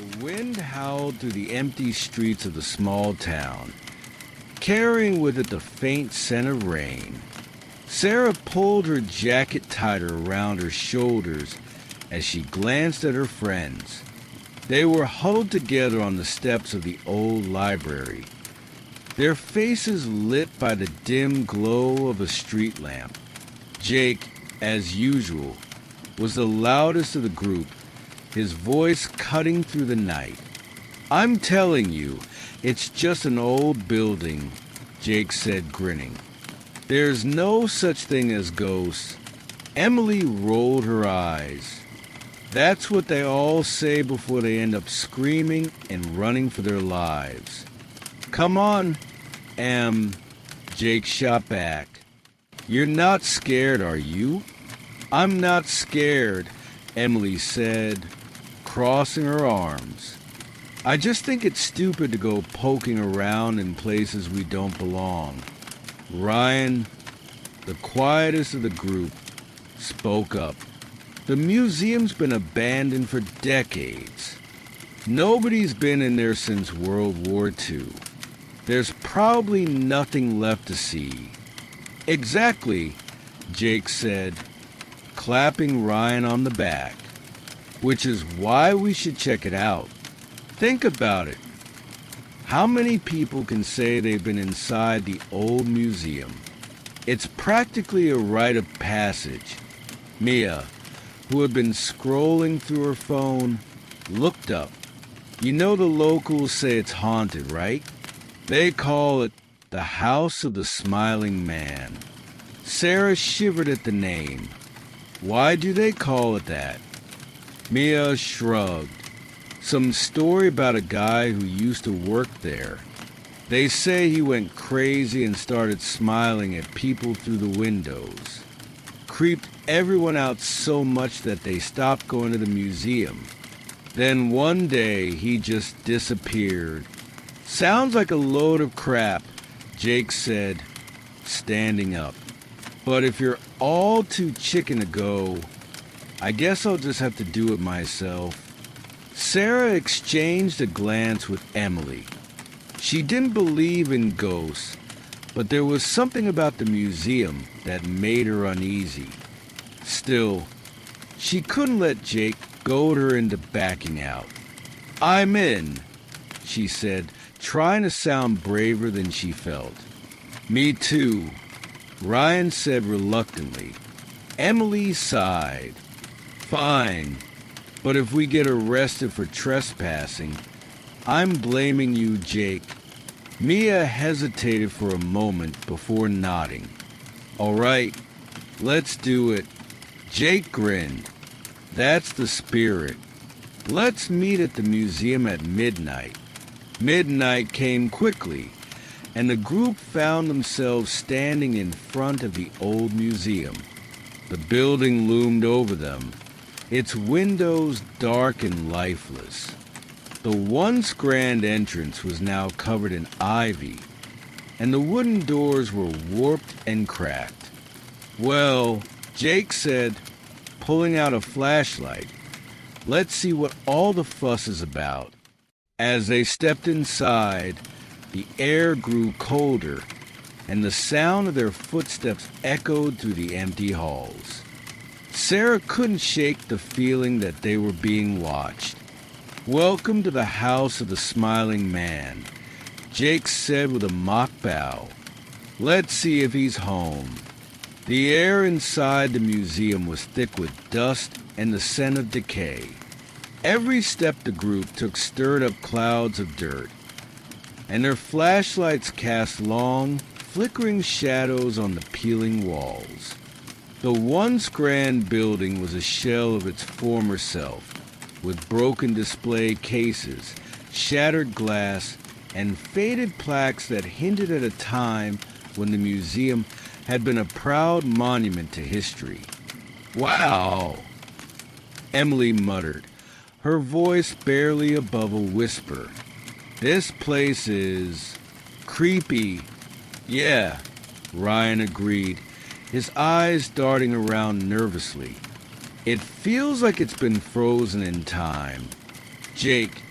The wind howled through the empty streets of the small town, carrying with it the faint scent of rain. Sarah pulled her jacket tighter around her shoulders as she glanced at her friends. They were huddled together on the steps of the old library, their faces lit by the dim glow of a street lamp. Jake, as usual, was the loudest of the group, his voice cutting through the night. "I'm telling you, it's just an old building," Jake said, grinning. "There's no such thing as ghosts." Emily rolled her eyes. "That's what they all say before they end up screaming and running for their lives." "Come on, Em," Jake shot back. "You're not scared, are you?" "I'm not scared," Emily said, crossing her arms. "I just think it's stupid to go poking around in places we don't belong." Ryan, the quietest of the group, spoke up. "The museum's been abandoned for decades. Nobody's been in there since World War II. There's probably nothing left to see." "Exactly," Jake said, clapping Ryan on the back. "Which is why we should check it out. Think about it. How many people can say they've been inside the old museum? It's practically a rite of passage." Mia, who had been scrolling through her phone, looked up. "You know the locals say it's haunted, right? They call it the House of the Smiling Man." Sarah shivered at the name. "Why do they call it that?" Mia shrugged. "Some story about a guy who used to work there. They say he went crazy and started smiling at people through the windows. Creeped everyone out so much that they stopped going to the museum. Then one day he just disappeared." "Sounds like a load of crap," Jake said, standing up. "But if you're all too chicken to go, I guess I'll just have to do it myself." Sarah exchanged a glance with Emily. She didn't believe in ghosts, but there was something about the museum that made her uneasy. Still, she couldn't let Jake goad her into backing out. "I'm in," she said, trying to sound braver than she felt. "Me too," Ryan said reluctantly. Emily sighed. "Fine, but if we get arrested for trespassing, I'm blaming you, Jake." Mia hesitated for a moment before nodding. "All right, let's do it." Jake grinned. "That's the spirit. Let's meet at the museum at midnight." Midnight came quickly, and the group found themselves standing in front of the old museum. The building loomed over them, its windows dark and lifeless. The once grand entrance was now covered in ivy, and the wooden doors were warped and cracked. "Well," Jake said, pulling out a flashlight, "let's see what all the fuss is about." As they stepped inside, the air grew colder, and the sound of their footsteps echoed through the empty halls. Sarah couldn't shake the feeling that they were being watched. "Welcome to the House of the Smiling Man," Jake said with a mock bow. "Let's see if he's home." The air inside the museum was thick with dust and the scent of decay. Every step the group took stirred up clouds of dirt, and their flashlights cast long, flickering shadows on the peeling walls. The once grand building was a shell of its former self, with broken display cases, shattered glass, and faded plaques that hinted at a time when the museum had been a proud monument to history. "Wow," Emily muttered, her voice barely above a whisper. "This place is creepy." "Yeah," Ryan agreed, his eyes darting around nervously. "It feels like it's been frozen in time." Jake,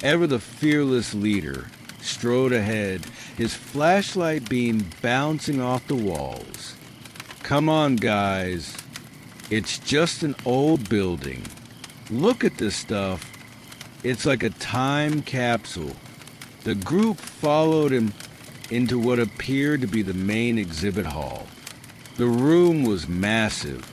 ever the fearless leader, strode ahead, his flashlight beam bouncing off the walls. Come on, guys. It's just an old building. Look at this stuff. It's like a time capsule. The group followed him into what appeared to be the main exhibit hall. The room was massive,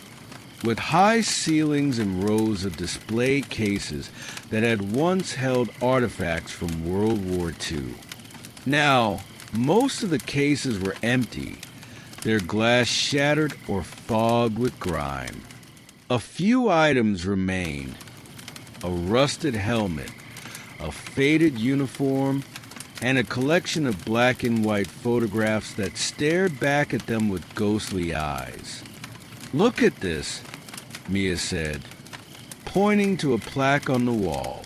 with high ceilings and rows of display cases that had once held artifacts from World War II. Now, most of the cases were empty, their glass shattered or fogged with grime. A few items remained: a rusted helmet, a faded uniform, and a collection of black and white photographs that stared back at them with ghostly eyes. Look at this, Mia said, pointing to a plaque on the wall.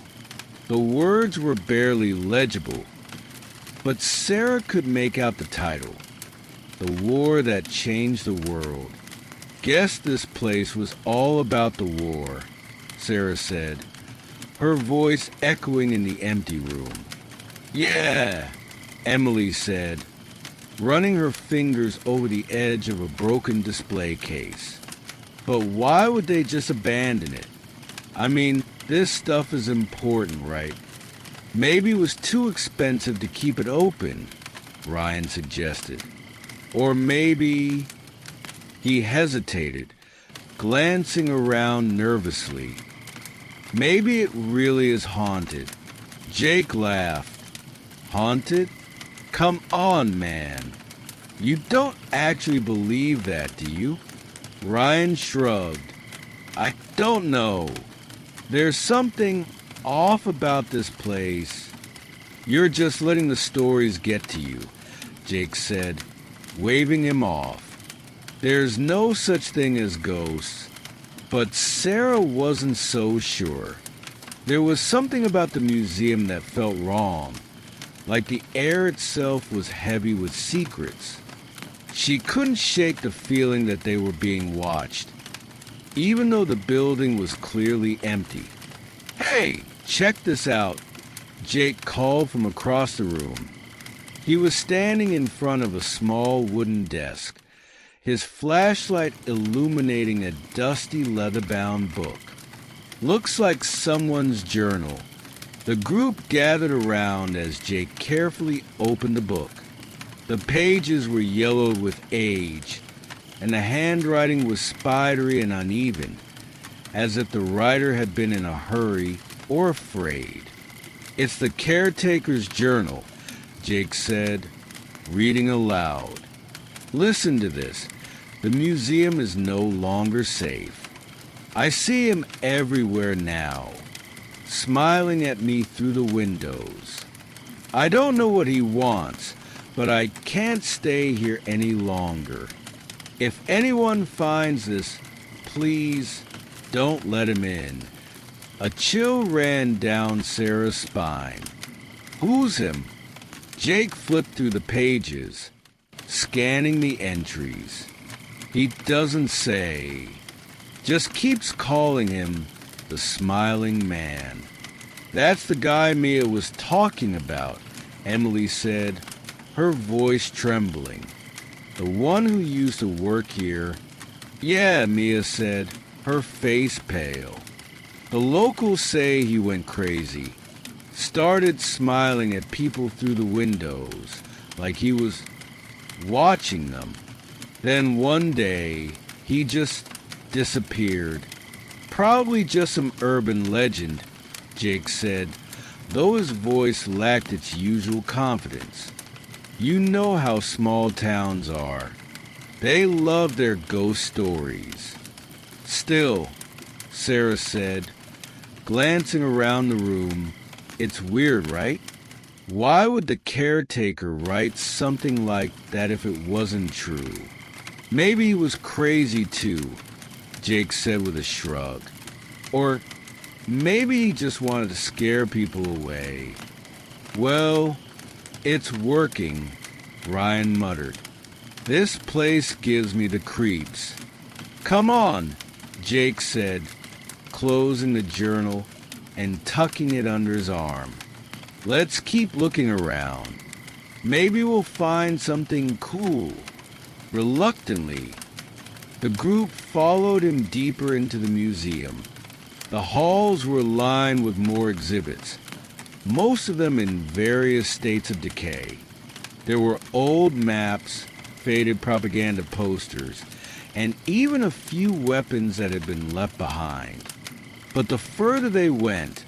The words were barely legible, but Sarah could make out the title, The War That Changed the World. Guess this place was all about the war, Sarah said, her voice echoing in the empty room. Yeah, Emily said, running her fingers over the edge of a broken display case. But why would they just abandon it? I mean, this stuff is important, right? Maybe it was too expensive to keep it open, Ryan suggested. Or maybe... He hesitated, glancing around nervously. Maybe it really is haunted. Jake laughed. Haunted? Come on, man. You don't actually believe that, do you? Ryan shrugged. I don't know. There's something off about this place. You're just letting the stories get to you, Jake said, waving him off. There's no such thing as ghosts. But Sarah wasn't so sure. There was something about the museum that felt wrong, like the air itself was heavy with secrets. She couldn't shake the feeling that they were being watched, even though the building was clearly empty. Hey, check this out, Jake called from across the room. He was standing in front of a small wooden desk, his flashlight illuminating a dusty leather-bound book. Looks like someone's journal. The group gathered around as Jake carefully opened the book. The pages were yellowed with age, and the handwriting was spidery and uneven, as if the writer had been in a hurry or afraid. It's the caretaker's journal, Jake said, reading aloud. Listen to this. The museum is no longer safe. I see him everywhere now, smiling at me through the windows. I don't know what he wants, but I can't stay here any longer. If anyone finds this, please don't let him in. A chill ran down Sarah's spine. Who's him? Jake flipped through the pages, scanning the entries. He doesn't say. Just keeps calling him the Smiling Man. That's the guy Mia was talking about, Emily said, her voice trembling. The one who used to work here. Yeah, Mia said, her face pale. The locals say he went crazy. Started smiling at people through the windows, like he was watching them. Then one day, he just disappeared. Probably just some urban legend, Jake said, though his voice lacked its usual confidence. You know how small towns are. They love their ghost stories. Still, Sarah said, glancing around the room, it's weird, right? Why would the caretaker write something like that if it wasn't true? Maybe he was crazy too, Jake said with a shrug. Or maybe he just wanted to scare people away. Well, it's working, Ryan muttered. This place gives me the creeps. Come on, Jake said, closing the journal and tucking it under his arm. Let's keep looking around. Maybe we'll find something cool. Reluctantly, the group followed him deeper into the museum. The halls were lined with more exhibits, most of them in various states of decay. There were old maps, faded propaganda posters, and even a few weapons that had been left behind. But the further they went,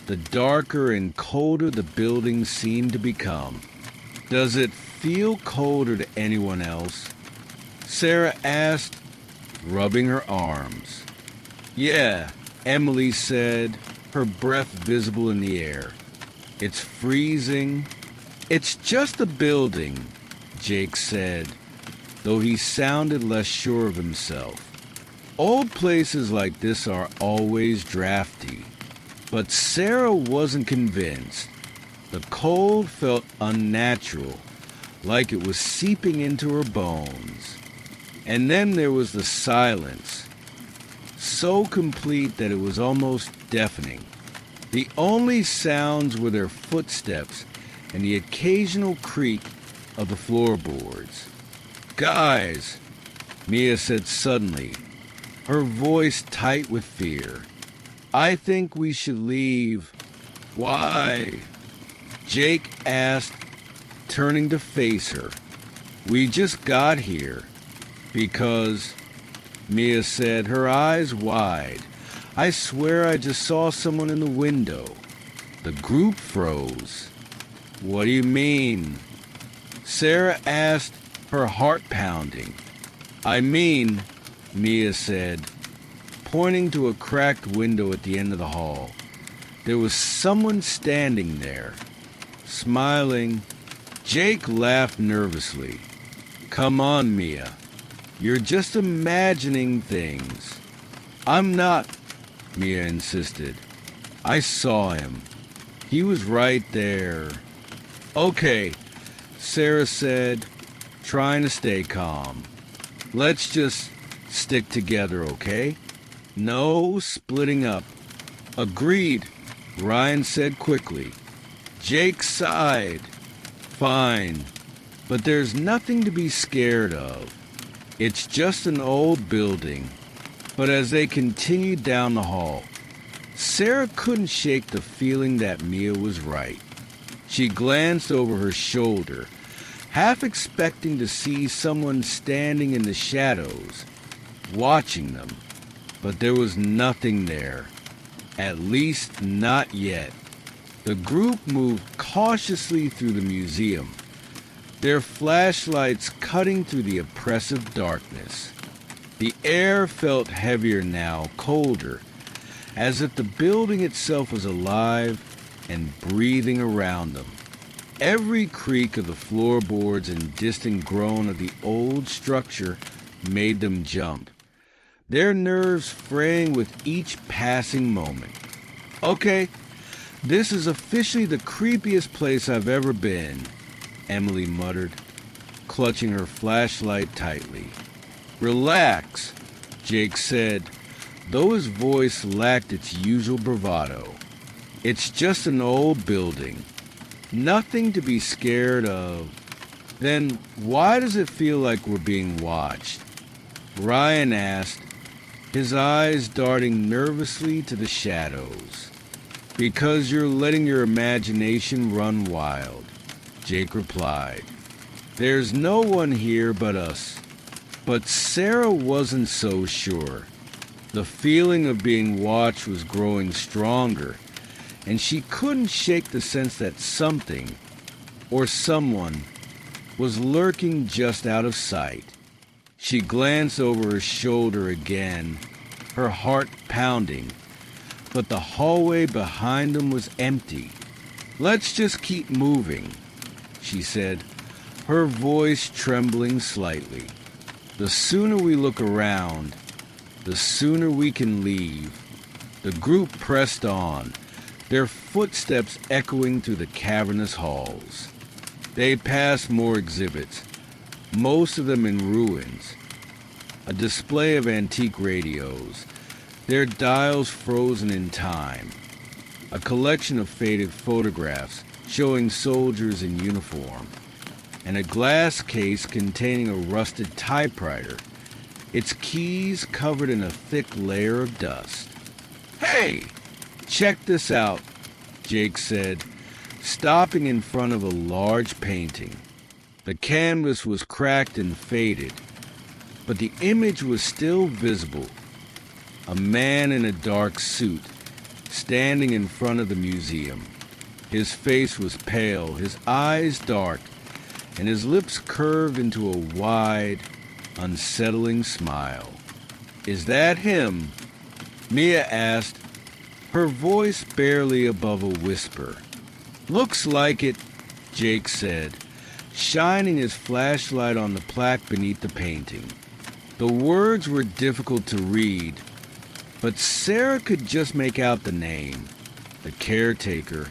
the darker and colder the building seemed to become. Does it feel colder to anyone else? Sarah asked, rubbing her arms. Yeah, Emily said, her breath visible in the air. It's freezing. It's just a building, Jake said, though he sounded less sure of himself. Old places like this are always drafty. But Sarah wasn't convinced. The cold felt unnatural, like it was seeping into her bones. And then there was the silence, so complete that it was almost deafening. The only sounds were their footsteps and the occasional creak of the floorboards. Guys, Mia said suddenly, her voice tight with fear. I think we should leave. Why? Jake asked, turning to face her. We just got here. Because, Mia said, her eyes wide. I swear I just saw someone in the window. The group froze. What do you mean? Sarah asked, her heart pounding. I mean, Mia said, pointing to a cracked window at the end of the hall. There was someone standing there, smiling. Jake laughed nervously. Come on, Mia. You're just imagining things. I'm not, Mia insisted. I saw him. He was right there. Okay, Sarah said, trying to stay calm. Let's just stick together, okay? No splitting up. Agreed, Ryan said quickly. Jake sighed. Fine, but there's nothing to be scared of. It's just an old building. But as they continued down the hall, Sarah couldn't shake the feeling that Mia was right. She glanced over her shoulder, half expecting to see someone standing in the shadows, watching them. But there was nothing there. At least not yet. The group moved cautiously through the museum, their flashlights cutting through the oppressive darkness. The air felt heavier now, colder, as if the building itself was alive and breathing around them. Every creak of the floorboards and distant groan of the old structure made them jump, their nerves fraying with each passing moment. Okay, this is officially the creepiest place I've ever been, Emily muttered, clutching her flashlight tightly. Relax, Jake said, though his voice lacked its usual bravado. It's just an old building. Nothing to be scared of. Then why does it feel like we're being watched? Ryan asked, his eyes darting nervously to the shadows. Because you're letting your imagination run wild, Jake replied. There's no one here but us. But Sarah wasn't so sure. The feeling of being watched was growing stronger, and she couldn't shake the sense that something, or someone, was lurking just out of sight. She glanced over her shoulder again, her heart pounding, but the hallway behind them was empty. Let's just keep moving, she said, her voice trembling slightly. The sooner we look around, the sooner we can leave. The group pressed on, their footsteps echoing through the cavernous halls. They passed more exhibits, most of them in ruins. A display of antique radios, their dials frozen in time. a collection of faded photographs showing soldiers in uniform, and a glass case containing a rusted typewriter, its keys covered in a thick layer of dust. "Hey, check this out," Jake said, stopping in front of a large painting. The canvas was cracked and faded, but the image was still visible. A man in a dark suit, standing in front of the museum. His face was pale, his eyes dark, and his lips curved into a wide, unsettling smile. "Is that him?" Mia asked, her voice barely above a whisper. "Looks like it," Jake said, shining his flashlight on the plaque beneath the painting. The words were difficult to read, but Sarah could just make out the name. The caretaker.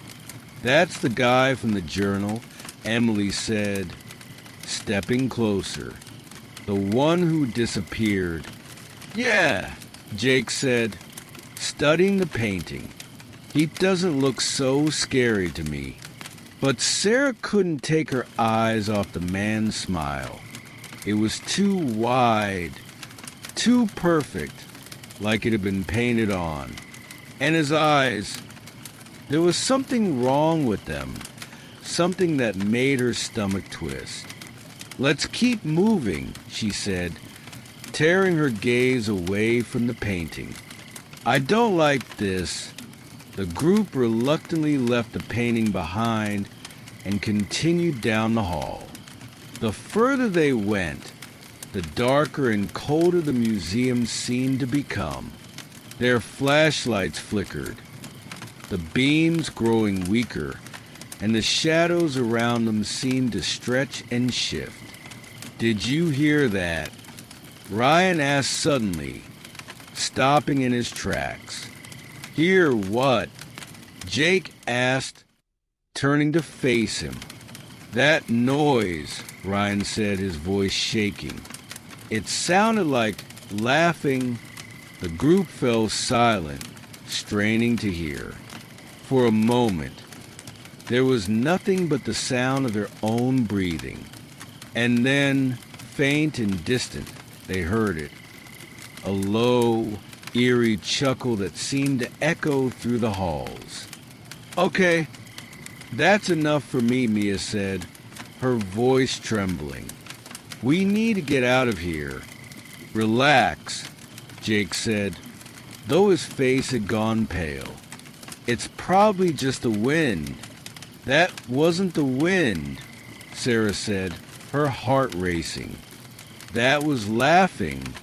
"That's the guy from the journal," Emily said, stepping closer. "The one who disappeared." "Yeah," Jake said, studying the painting. "He doesn't look so scary to me." But Sarah couldn't take her eyes off the man's smile. It was too wide, too perfect, like it had been painted on. And his eyes, there was something wrong with them, something that made her stomach twist. "Let's keep moving," she said, tearing her gaze away from the painting. "I don't like this." The group reluctantly left the painting behind and continued down the hall. The further they went, the darker and colder the museum seemed to become. Their flashlights flickered, the beams growing weaker, and the shadows around them seemed to stretch and shift. "Did you hear that?" Ryan asked suddenly, stopping in his tracks. "Hear what?" Jake asked, turning to face him. "That noise," Ryan said, his voice shaking. It sounded like laughing. The group fell silent, straining to hear. For a moment, there was nothing but the sound of their own breathing. And then, faint and distant, they heard it. A low, eerie chuckle that seemed to echo through the halls. "Okay, that's enough for me," Mia said, her voice trembling. "We need to get out of here." "Relax," Jake said, though his face had gone pale. "It's probably just the wind." "That wasn't the wind," Sarah said, her heart racing. "That was laughing."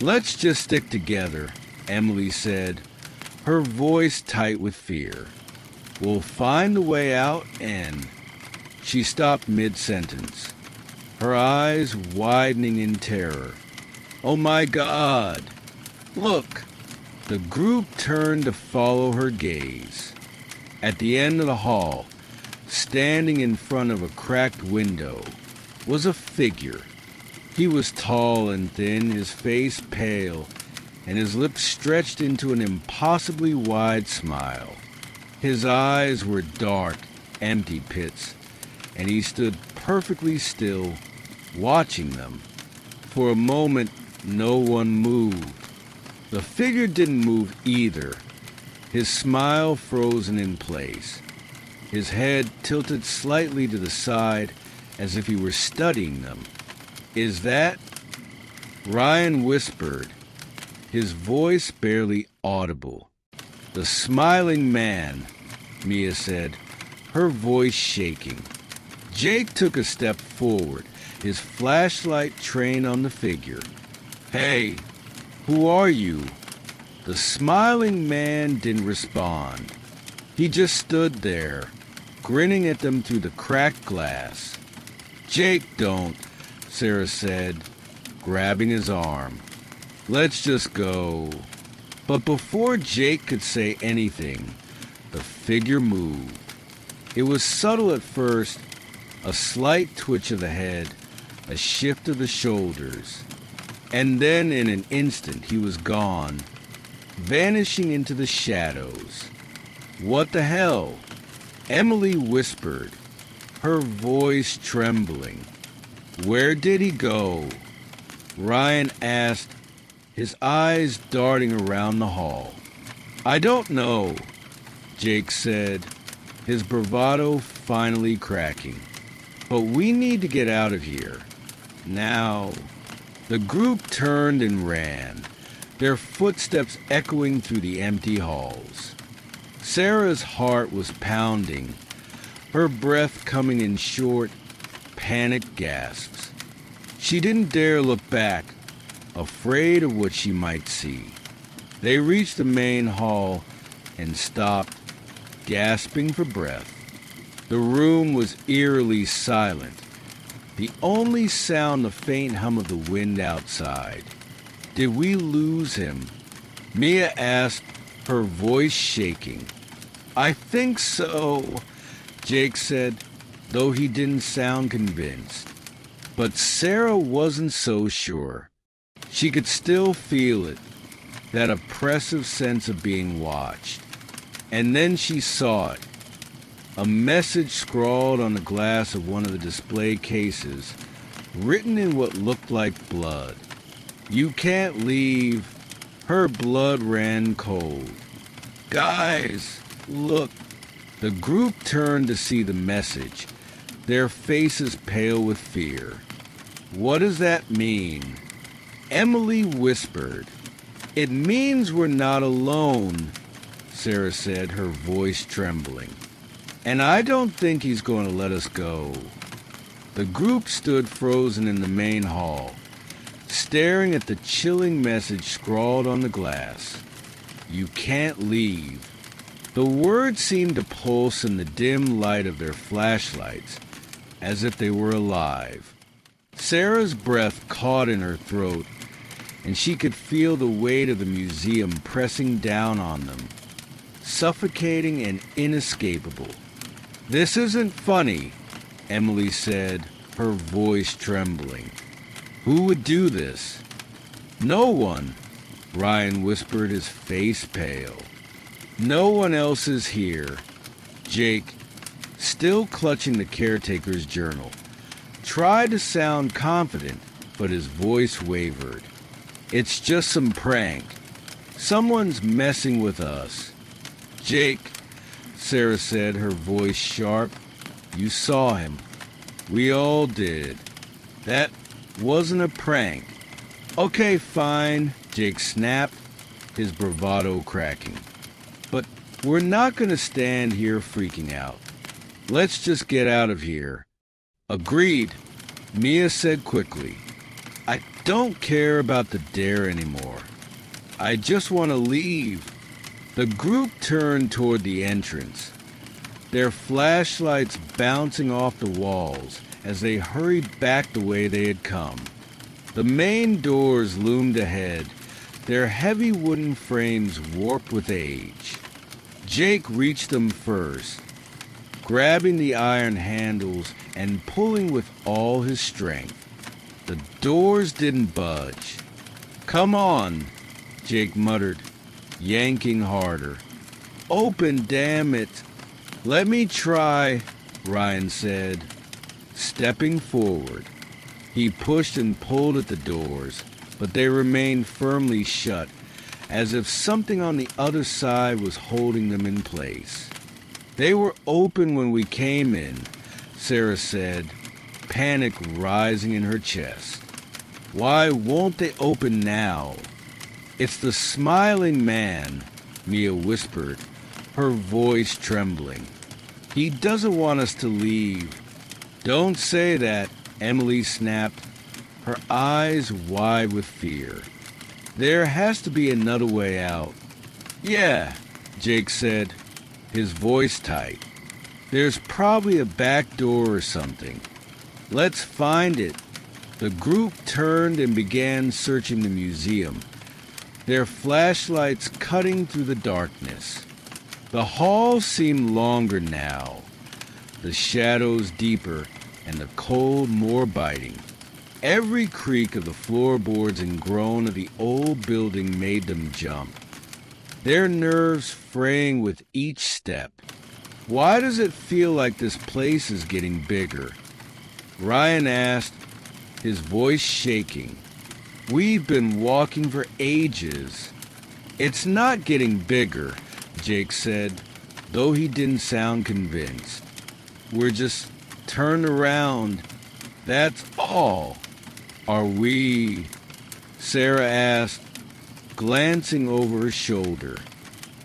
"Let's just stick together," Emily said, her voice tight with fear. "We'll find a way out and—" She stopped mid-sentence, her eyes widening in terror. "Oh my God! Look!" The group turned to follow her gaze. At the end of the hall, standing in front of a cracked window, was a figure. He was tall and thin, his face pale, and his lips stretched into an impossibly wide smile. His eyes were dark, empty pits, and he stood perfectly still, watching them. For a moment, no one moved. The figure didn't move either, his smile frozen in place, his head tilted slightly to the side as if he were studying them. "Is that—" Ryan whispered, his voice barely audible. "The smiling man," Mia said, her voice shaking. Jake took a step forward, his flashlight trained on the figure. "Hey, who are you?" The smiling man didn't respond. He just stood there, grinning at them through the cracked glass. "Jake, don't," Sarah said, grabbing his arm. "Let's just go." But before Jake could say anything, the figure moved. It was subtle at first, a slight twitch of the head, a shift of the shoulders, and then in an instant he was gone, vanishing into the shadows. What the hell? Emily whispered, her voice trembling. Where did he go? Ryan asked, his eyes darting around the hall. I don't know, Jake said, his bravado finally cracking. But we need to get out of here. Now. The group turned and ran, their footsteps echoing through the empty halls. Sarah's heart was pounding, her breath coming in short, panicked gasps. She didn't dare look back, afraid of what she might see. They reached the main hall and stopped, gasping for breath. The room was eerily silent, the only sound the faint hum of the wind outside. Did we lose him? Mia asked, her voice shaking. I think so, Jake said, though he didn't sound convinced. But Sarah wasn't so sure. She could still feel it, that oppressive sense of being watched. And then she saw it. A message scrawled on the glass of one of the display cases, written in what looked like blood. You can't leave. Her blood ran cold. Guys, look. The group turned to see the message, their faces pale with fear. What does that mean? Emily whispered. It means we're not alone, Sarah said, her voice trembling. And I don't think he's going to let us go. The group stood frozen in the main hall, staring at the chilling message scrawled on the glass. You can't leave. The words seemed to pulse in the dim light of their flashlights, as if they were alive. Sarah's breath caught in her throat, and she could feel the weight of the museum pressing down on them, suffocating and inescapable. This isn't funny, Emily said, her voice trembling. Who would do this? No one, Ryan whispered, his face pale. No one else is here. Jake, still clutching the caretaker's journal, tried to sound confident, but his voice wavered. It's just some prank. Someone's messing with us. Jake, Sarah said, her voice sharp. You saw him. We all did. That wasn't a prank. Okay, fine, Jake snapped, his bravado cracking. But we're not going to stand here freaking out. Let's just get out of here. Agreed, Mia said quickly. I don't care about the dare anymore. I just want to leave. The group turned toward the entrance, their flashlights bouncing off the walls as they hurried back the way they had come. The main doors loomed ahead, their heavy wooden frames warped with age. Jake reached them first, grabbing the iron handles and pulling with all his strength. The doors didn't budge. Come on, Jake muttered, yanking harder. Open, damn it. Let me try, Ryan said, stepping forward. He pushed and pulled at the doors, but they remained firmly shut, as if something on the other side was holding them in place. They were open when we came in, Sarah said, panic rising in her chest. Why won't they open now? It's the smiling man, Mia whispered, her voice trembling. He doesn't want us to leave. Don't say that, Emily snapped, her eyes wide with fear. There has to be another way out. Yeah, Jake said, his voice tight. There's probably a back door or something. Let's find it. The group turned and began searching the museum, their flashlights cutting through the darkness. The hall seemed longer now, the shadows deeper and the cold more biting. Every creak of the floorboards and groan of the old building made them jump. their nerves fraying with each step. "Why does it feel like this place is getting bigger?" Ryan asked, his voice shaking. "We've been walking for ages." "It's not getting bigger," Jake said, though he didn't sound convinced. "We're just turned around. That's all." "Are we?" Sarah asked, glancing over her shoulder.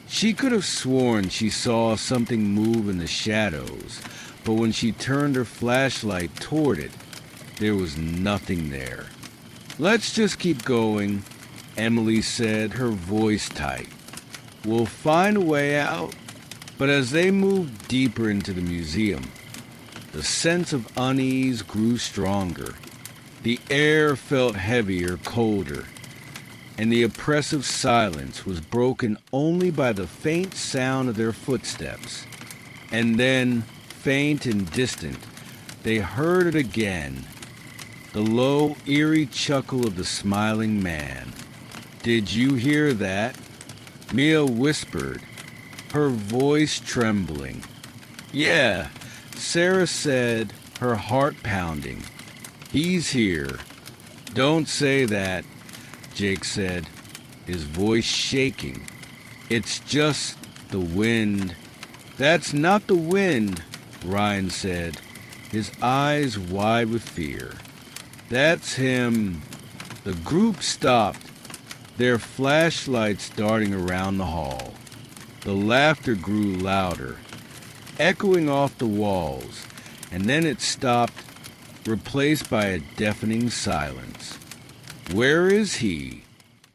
She could have sworn she saw something move in the shadows, but when she turned her flashlight toward it, there was nothing there. "Let's just keep going," Emily said, her voice tight. "We'll find a way out." But as they moved deeper into the museum, the sense of unease grew stronger. The air felt heavier, colder, and the oppressive silence was broken only by the faint sound of their footsteps. And then, faint and distant, they heard it again, the low, eerie chuckle of the smiling man. "Did you hear that?" Mia whispered, her voice trembling. "Yeah," Sarah said, her heart pounding. "He's here." "Don't say that," Jake said, his voice shaking. "It's just the wind." "That's not the wind," Ryan said, his eyes wide with fear. "That's him." The group stopped, their flashlights darting around the hall. The laughter grew louder, echoing off the walls, and then it stopped, replaced by a deafening silence. "Where is he?"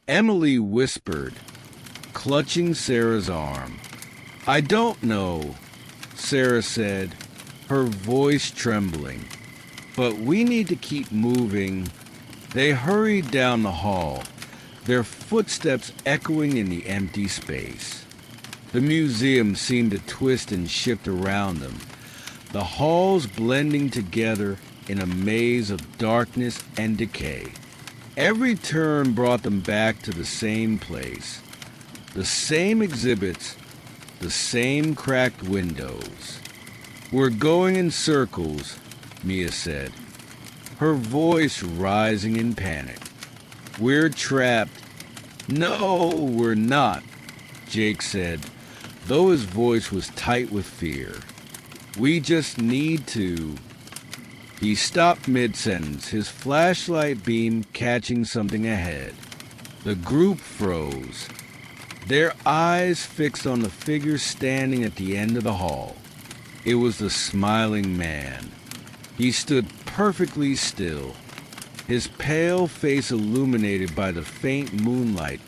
Emily whispered, clutching Sarah's arm. "I don't know," Sarah said, her voice trembling. "But we need to keep moving." They hurried down the hall, their footsteps echoing in the empty space. The museum seemed to twist and shift around them, the halls blending together in a maze of darkness and decay. Every turn brought them back to the same place, the same exhibits, the same cracked windows. "We're going in circles," Mia said, her voice rising in panic. "We're trapped." "No, we're not," Jake said, though his voice was tight with fear. "We just need to." He stopped mid-sentence, his flashlight beam catching something ahead. The group froze, their eyes fixed on the figure standing at the end of the hall. It was the smiling man. He stood perfectly still, his pale face illuminated by the faint moonlight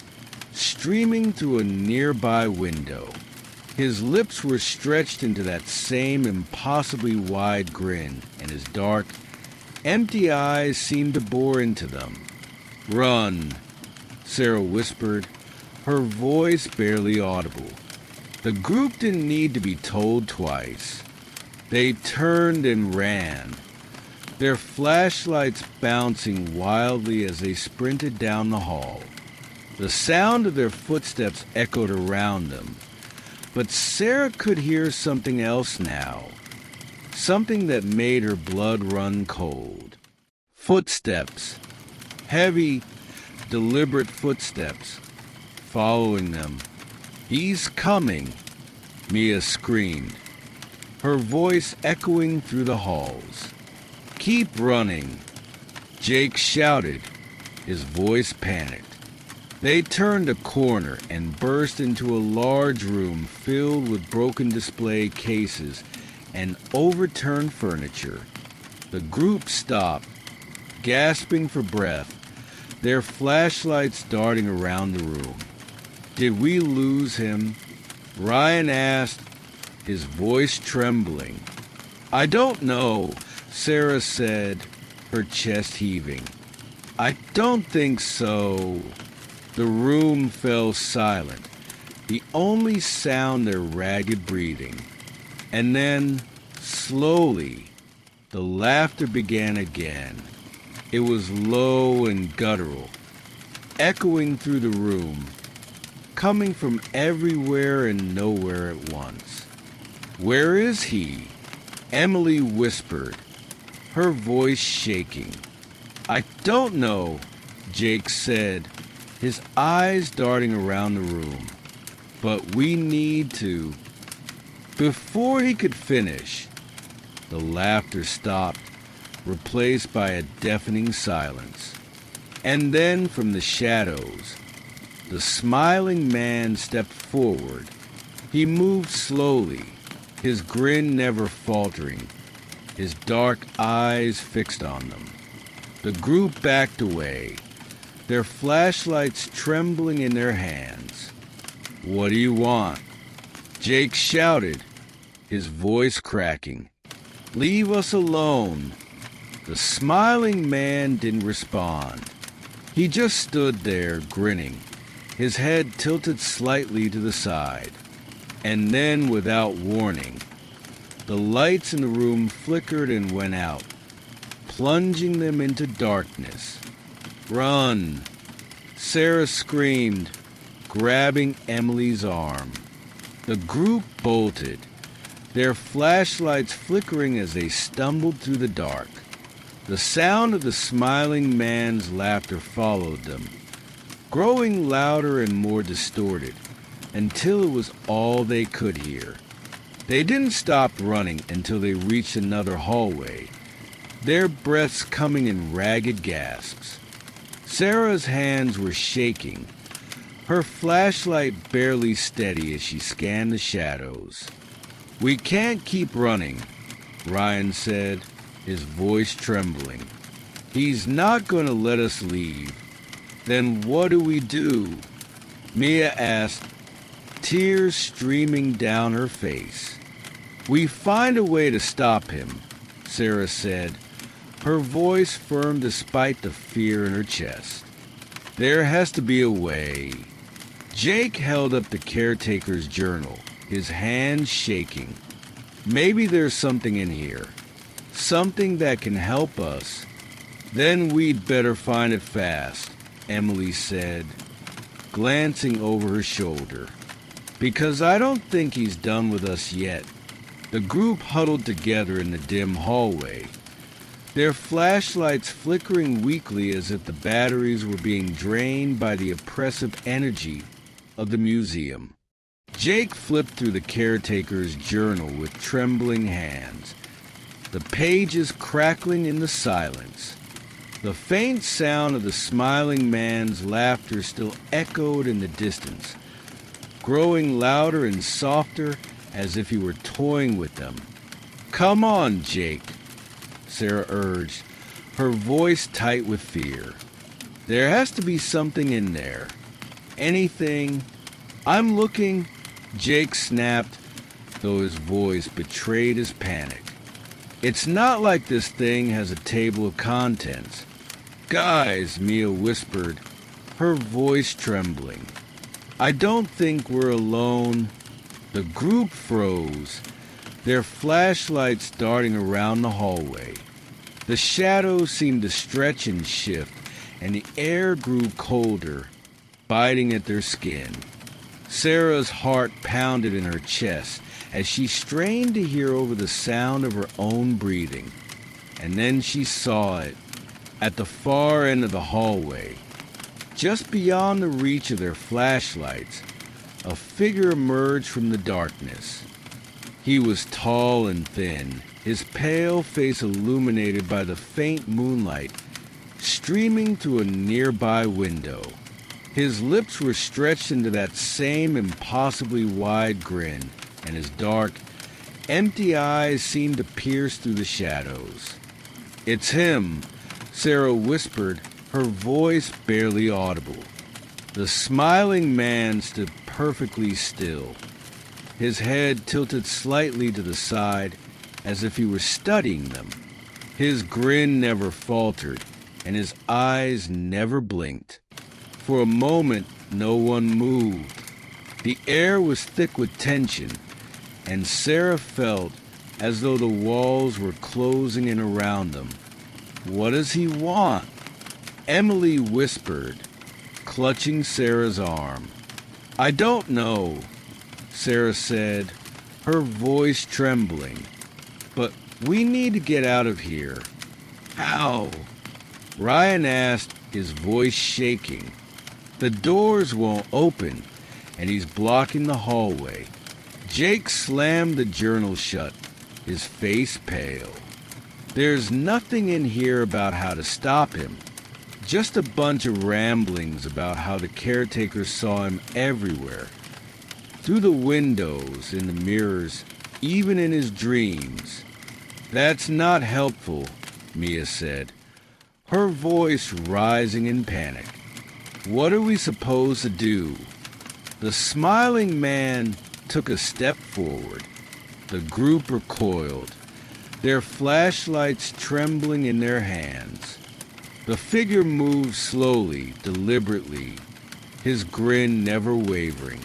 streaming through a nearby window. His lips were stretched into that same impossibly wide grin, and his dark, empty eyes seemed to bore into them. "Run," Sarah whispered, her voice barely audible. The group didn't need to be told twice. They turned and ran, their flashlights bouncing wildly as they sprinted down the hall. The sound of their footsteps echoed around them, but Sarah could hear something else now, something that made her blood run cold. Footsteps, heavy, deliberate footsteps, following them. "He's coming," Mia screamed, her voice echoing through the halls. "Keep running," Jake shouted, his voice panicked. They turned a corner and burst into a large room filled with broken display cases and overturned furniture. The group stopped, gasping for breath, their flashlights darting around the room. "Did we lose him?" Ryan asked, his voice trembling. "I don't know," Sarah said, her chest heaving. "I don't think so." The room fell silent, the only sound their ragged breathing. And then, slowly, the laughter began again. It was low and guttural, echoing through the room, coming from everywhere and nowhere at once. "Where is he?" Emily whispered, her voice shaking. "I don't know," Jake said, his eyes darting around the room. "But we need to." Before he could finish, the laughter stopped, replaced by a deafening silence. And then from the shadows, the smiling man stepped forward. He moved slowly, his grin never faltering, his dark eyes fixed on them. The group backed away, their flashlights trembling in their hands. "What do you want?" Jake shouted, his voice cracking. "Leave us alone." The smiling man didn't respond. He just stood there, grinning, his head tilted slightly to the side. And then, without warning, the lights in the room flickered and went out, plunging them into darkness. "Run!" Sarah screamed, grabbing Emily's arm. The group bolted, their flashlights flickering as they stumbled through the dark. The sound of the smiling man's laughter followed them, growing louder and more distorted, until it was all they could hear. They didn't stop running until they reached another hallway, their breaths coming in ragged gasps. Sarah's hands were shaking, her flashlight barely steady as she scanned the shadows. "We can't keep running," Ryan said, his voice trembling. "He's not going to let us leave." "Then what do we do?" Mia asked, tears streaming down her face. "We find a way to stop him," Sarah said, her voice firm despite the fear in her chest. "There has to be a way." Jake held up the caretaker's journal, his hands shaking. "Maybe there's something in here. Something that can help us." "Then we'd better find it fast," Emily said, glancing over her shoulder. "Because I don't think he's done with us yet." The group huddled together in the dim hallway, their flashlights flickering weakly as if the batteries were being drained by the oppressive energy of the museum. Jake flipped through the caretaker's journal with trembling hands, the pages crackling in the silence. The faint sound of the smiling man's laughter still echoed in the distance, growing louder and softer as if he were toying with them. "Come on, Jake," Sarah urged, her voice tight with fear. "There has to be something in there. Anything." "I'm looking," Jake snapped, though his voice betrayed his panic. "It's not like this thing has a table of contents." "Guys," Mia whispered, her voice trembling. "I don't think we're alone." The group froze, their flashlights darting around the hallway. The shadows seemed to stretch and shift, and the air grew colder, biting at their skin. Sarah's heart pounded in her chest as she strained to hear over the sound of her own breathing. And then she saw it, at the far end of the hallway, just beyond the reach of their flashlights. A figure emerged from the darkness. He was tall and thin, his pale face illuminated by the faint moonlight streaming through a nearby window. His lips were stretched into that same impossibly wide grin, and his dark, empty eyes seemed to pierce through the shadows. "It's him," Sarah whispered, her voice barely audible. The smiling man stood perfectly still, his head tilted slightly to the side as if he were studying them. His grin never faltered, and his eyes never blinked. For a moment, no one moved. The air was thick with tension, and Sarah felt as though the walls were closing in around them. "What does he want?" Emily whispered, clutching Sarah's arm. I don't know, Sarah said, her voice trembling. But we need to get out of here. How? Ryan asked, his voice shaking. The doors won't open, and he's blocking the hallway. Jake slammed the journal shut, his face pale. There's nothing in here about how to stop him. Just a bunch of ramblings about how the caretaker saw him everywhere. Through the windows, in the mirrors, even in his dreams. That's not helpful, Mia said, her voice rising in panic. What are we supposed to do? The smiling man took a step forward. The group recoiled, their flashlights trembling in their hands. The figure moved slowly, deliberately, his grin never wavering.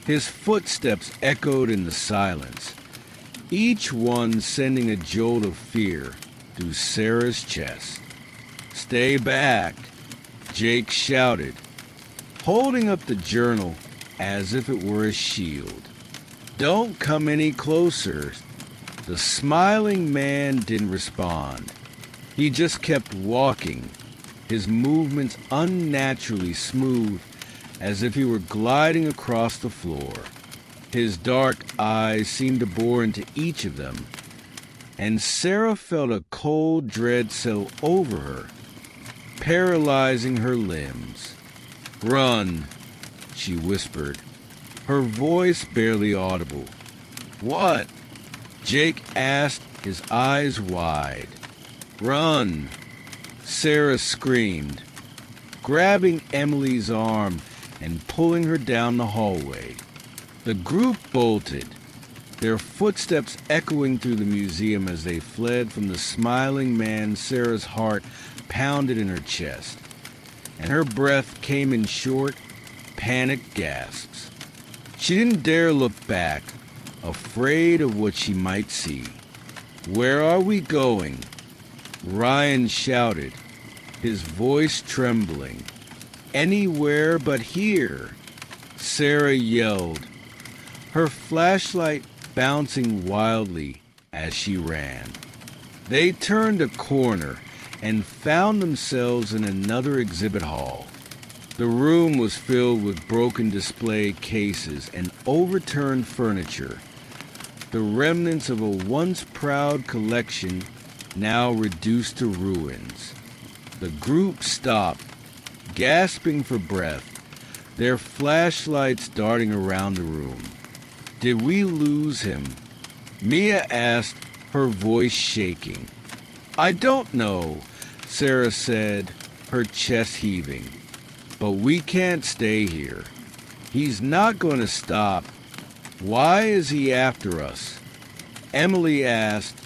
His footsteps echoed in the silence, each one sending a jolt of fear through Sarah's chest. "Stay back," Jake shouted, holding up the journal as if it were a shield. "Don't come any closer." The smiling man didn't respond. He just kept walking, his movements unnaturally smooth, as if he were gliding across the floor. His dark eyes seemed to bore into each of them, and Sarah felt a cold dread settle over her, paralyzing her limbs. "Run," she whispered, her voice barely audible. "What?" Jake asked, his eyes wide. "Run," Sarah screamed, grabbing Emily's arm and pulling her down the hallway. The group bolted, their footsteps echoing through the museum as they fled from the smiling man. Sarah's heart pounded in her chest, and her breath came in short, panicked gasps. She didn't dare look back, afraid of what she might see. "Where are we going?" Ryan shouted, his voice trembling. "Anywhere but here," Sarah yelled, her flashlight bouncing wildly as she ran. They turned a corner and found themselves in another exhibit hall. The room was filled with broken display cases and overturned furniture, the remnants of a once proud collection now reduced to ruins. The group stopped, gasping for breath, their flashlights darting around the room. "Did we lose him?" Mia asked, her voice shaking. "I don't know," Sarah said, her chest heaving. "But we can't stay here. He's not going to stop. Why is he after us?" Emily asked,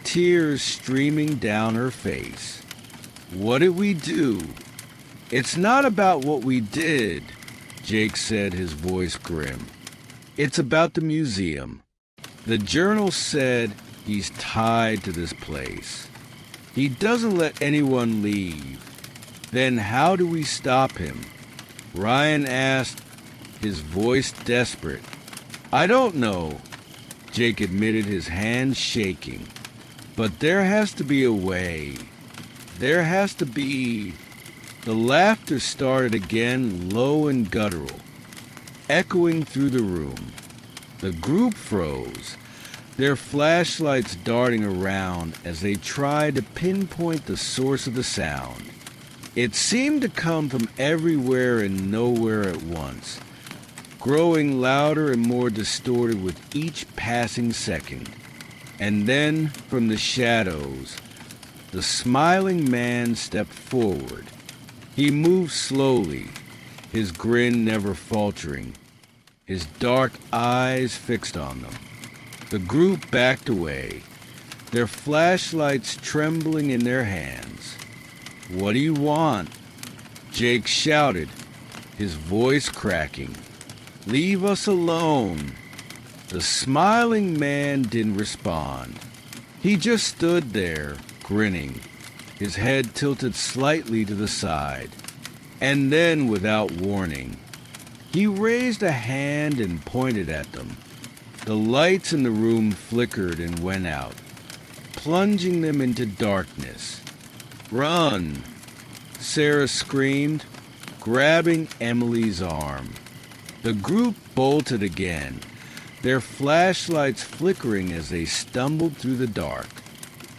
tears streaming down her face. "What did we do?" "It's not about what we did," Jake said, his voice grim. "It's about the museum. The journal said he's tied to this place. He doesn't let anyone leave. Then how do we stop him?" Ryan asked, his voice desperate. "I don't know," Jake admitted, his hands shaking. "But there has to be a way. There has to be..." The laughter started again, low and guttural, echoing through the room. The group froze, their flashlights darting around as they tried to pinpoint the source of the sound. It seemed to come from everywhere and nowhere at once, growing louder and more distorted with each passing second. And then, from the shadows, the smiling man stepped forward. He moved slowly, his grin never faltering, his dark eyes fixed on them. The group backed away, their flashlights trembling in their hands. "What do you want?" Jake shouted, his voice cracking. "Leave us alone." The smiling man didn't respond. He just stood there, grinning, his head tilted slightly to the side. And then, without warning, He raised a hand and pointed at them. The lights in the room flickered and went out, plunging them into darkness. "Run!" Sarah screamed, grabbing Emily's arm. The group bolted again, their flashlights flickering as they stumbled through the dark.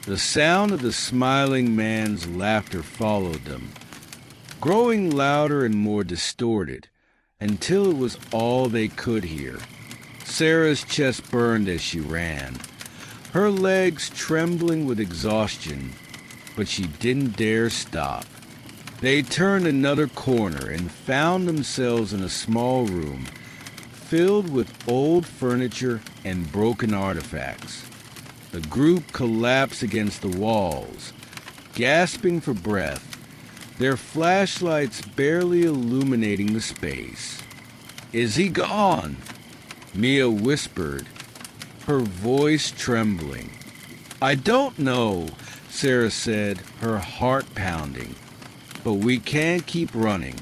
The sound of the smiling man's laughter followed them, growing louder and more distorted, until it was all they could hear. Sarah's chest burned as she ran, her legs trembling with exhaustion, but she didn't dare stop. They turned another corner and found themselves in a small room filled with old furniture and broken artifacts. The group collapsed against the walls, gasping for breath, their flashlights barely illuminating the space. "Is he gone?" Mia whispered, her voice trembling. "I don't know," Sarah said, her heart pounding. "But we can't keep running.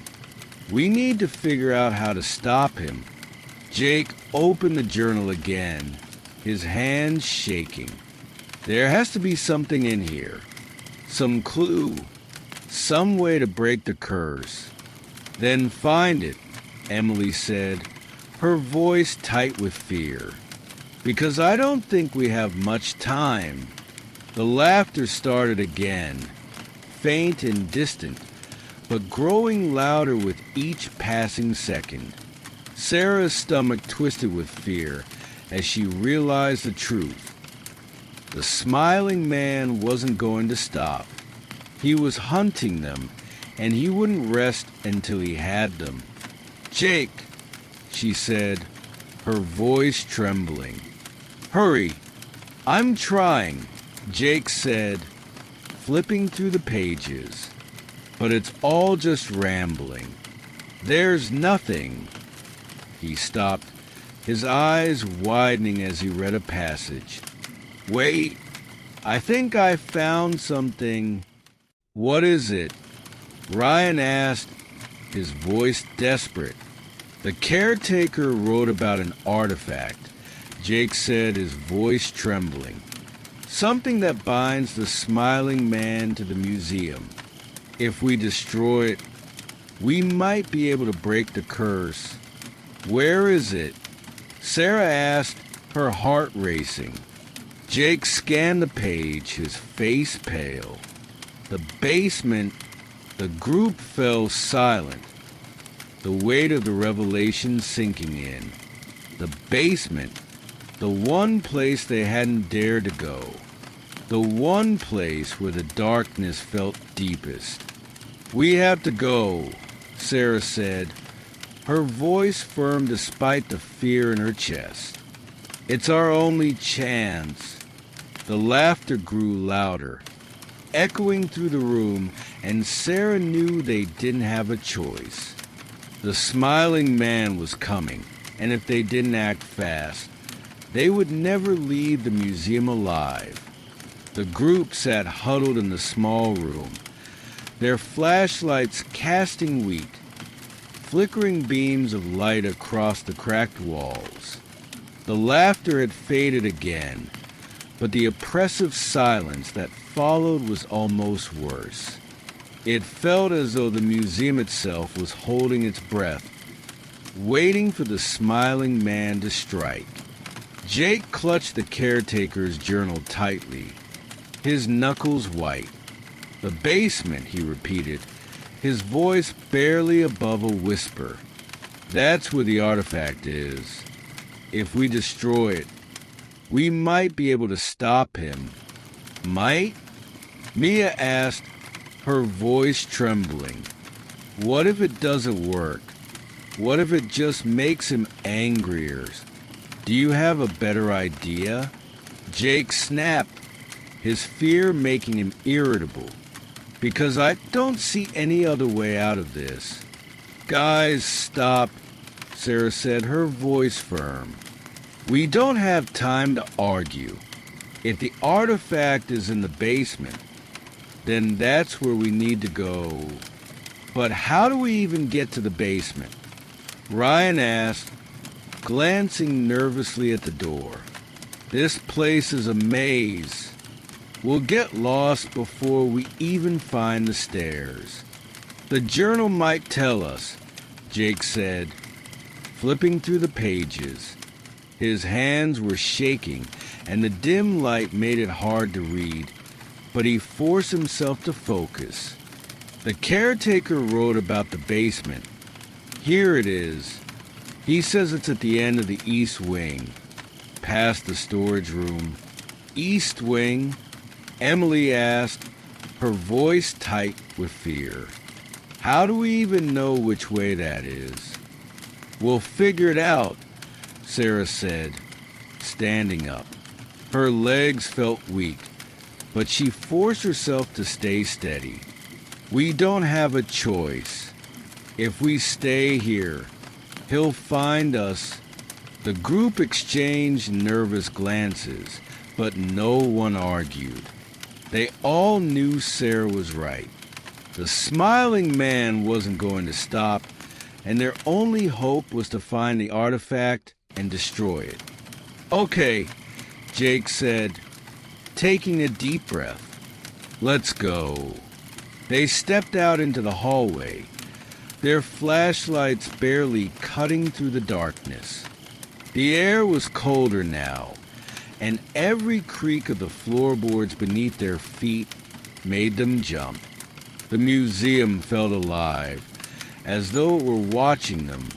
We need to figure out how to stop him." Jake opened the journal again, his hands shaking. "There has to be something in here. Some clue. Some way to break the curse." "Then find it," Emily said, her voice tight with fear. "Because I don't think we have much time." The laughter started again, faint and distant, but growing louder with each passing second. Sarah's stomach twisted with fear as she realized the truth. The smiling man wasn't going to stop. He was hunting them, and he wouldn't rest until he had them. "Jake," she said, her voice trembling. "Hurry, I'm trying," Jake said, flipping through the pages. "But it's all just rambling. There's nothing." He stopped, his eyes widening as he read a passage. "Wait, I think I found something." "What is it?" Ryan asked, his voice desperate. "The caretaker wrote about an artifact," Jake said, his voice trembling. "Something that binds the smiling man to the museum. If we destroy it, we might be able to break the curse." "Where is it?" Sarah asked, her heart racing. Jake scanned the page, his face pale. The basement. The group fell silent, the weight of the revelation sinking in. The basement, the one place they hadn't dared to go. The one place where the darkness felt deepest. "We have to go," Sarah said, her voice firm despite the fear in her chest. "It's our only chance." The laughter grew louder, echoing through the room, and Sarah knew they didn't have a choice. The smiling man was coming, and if they didn't act fast, they would never leave the museum alive. The group sat huddled in the small room, their flashlights casting weak, flickering beams of light across the cracked walls. The laughter had faded again, but the oppressive silence that followed was almost worse. It felt as though the museum itself was holding its breath, waiting for the smiling man to strike. Jake clutched the caretaker's journal tightly, his knuckles white. "The basement," he repeated, his voice barely above a whisper. "That's where the artifact is. If we destroy it, we might be able to stop him." "Might?" Mia asked, her voice trembling. "What if it doesn't work? What if it just makes him angrier? Do you have a better idea?" Jake snapped, his fear making him irritable. "Because I don't see any other way out of this." "Guys, stop," Sarah said, her voice firm. "We don't have time to argue. If the artifact is in the basement, then that's where we need to go. But how do we even get to the basement?" Ryan asked, glancing nervously at the door. This place is a maze. We'll get lost before we even find the stairs. The journal might tell us, Jake said, flipping through the pages. His hands were shaking, and the dim light made it hard to read, but he forced himself to focus. The caretaker wrote about the basement. Here it is. He says it's at the end of the east wing, past the storage room. East wing? Emily asked, her voice tight with fear. How do we even know which way that is? We'll figure it out, Sarah said, standing up. Her legs felt weak, but she forced herself to stay steady. We don't have a choice. If we stay here, he'll find us. The group exchanged nervous glances, but no one argued. They all knew Sarah was right. The smiling man wasn't going to stop, and their only hope was to find the artifact and destroy it. Okay, Jake said, taking a deep breath. Let's go. They stepped out into the hallway, their flashlights barely cutting through the darkness. The air was colder now, and every creak of the floorboards beneath their feet made them jump. The museum felt alive, as though it were watching them,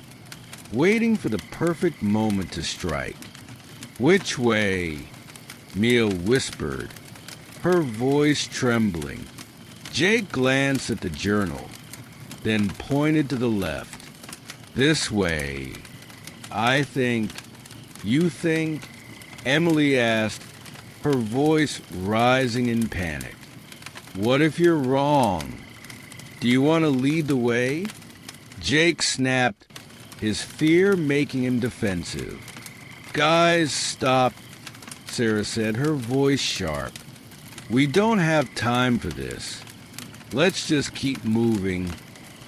waiting for the perfect moment to strike. Which way? Mia whispered, her voice trembling. Jake glanced at the journal, then pointed to the left. This way. I think. You think? Emily asked, her voice rising in panic. What if you're wrong? Do you want to lead the way? Jake snapped, his fear making him defensive. Guys, stop, Sarah said, her voice sharp. We don't have time for this. Let's just keep moving.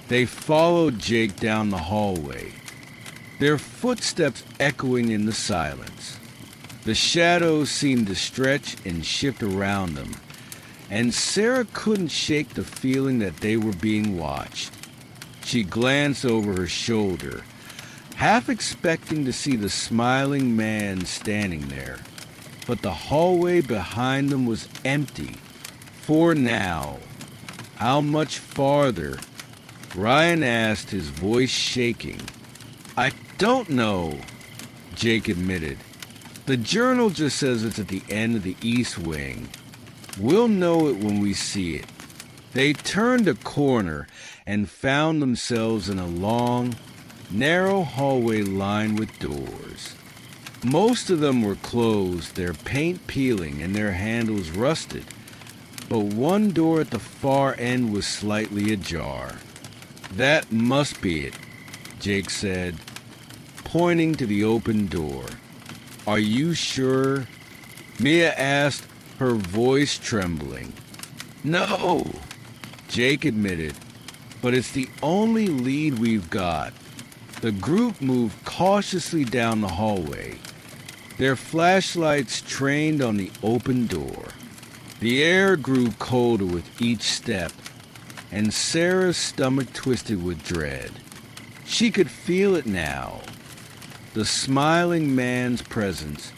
They followed Jake down the hallway, their footsteps echoing in the silence. The shadows seemed to stretch and shift around them, and Sarah couldn't shake the feeling that they were being watched. She glanced over her shoulder, half expecting to see the smiling man standing there, but the hallway behind them was empty. For now. How much farther? Ryan asked, his voice shaking. I don't know, Jake admitted. The journal just says it's at the end of the east wing. We'll know it when we see it. They turned a corner and found themselves in a long, narrow hallway lined with doors. Most of them were closed, their paint peeling and their handles rusted, but one door at the far end was slightly ajar. That must be it, Jake said, pointing to the open door. Are you sure? Mia asked, her voice trembling. No, Jake admitted, but it's the only lead we've got. The group moved cautiously down the hallway, their flashlights trained on the open door. The air grew colder with each step, and Sarah's stomach twisted with dread. She could feel it now, the smiling man's presence,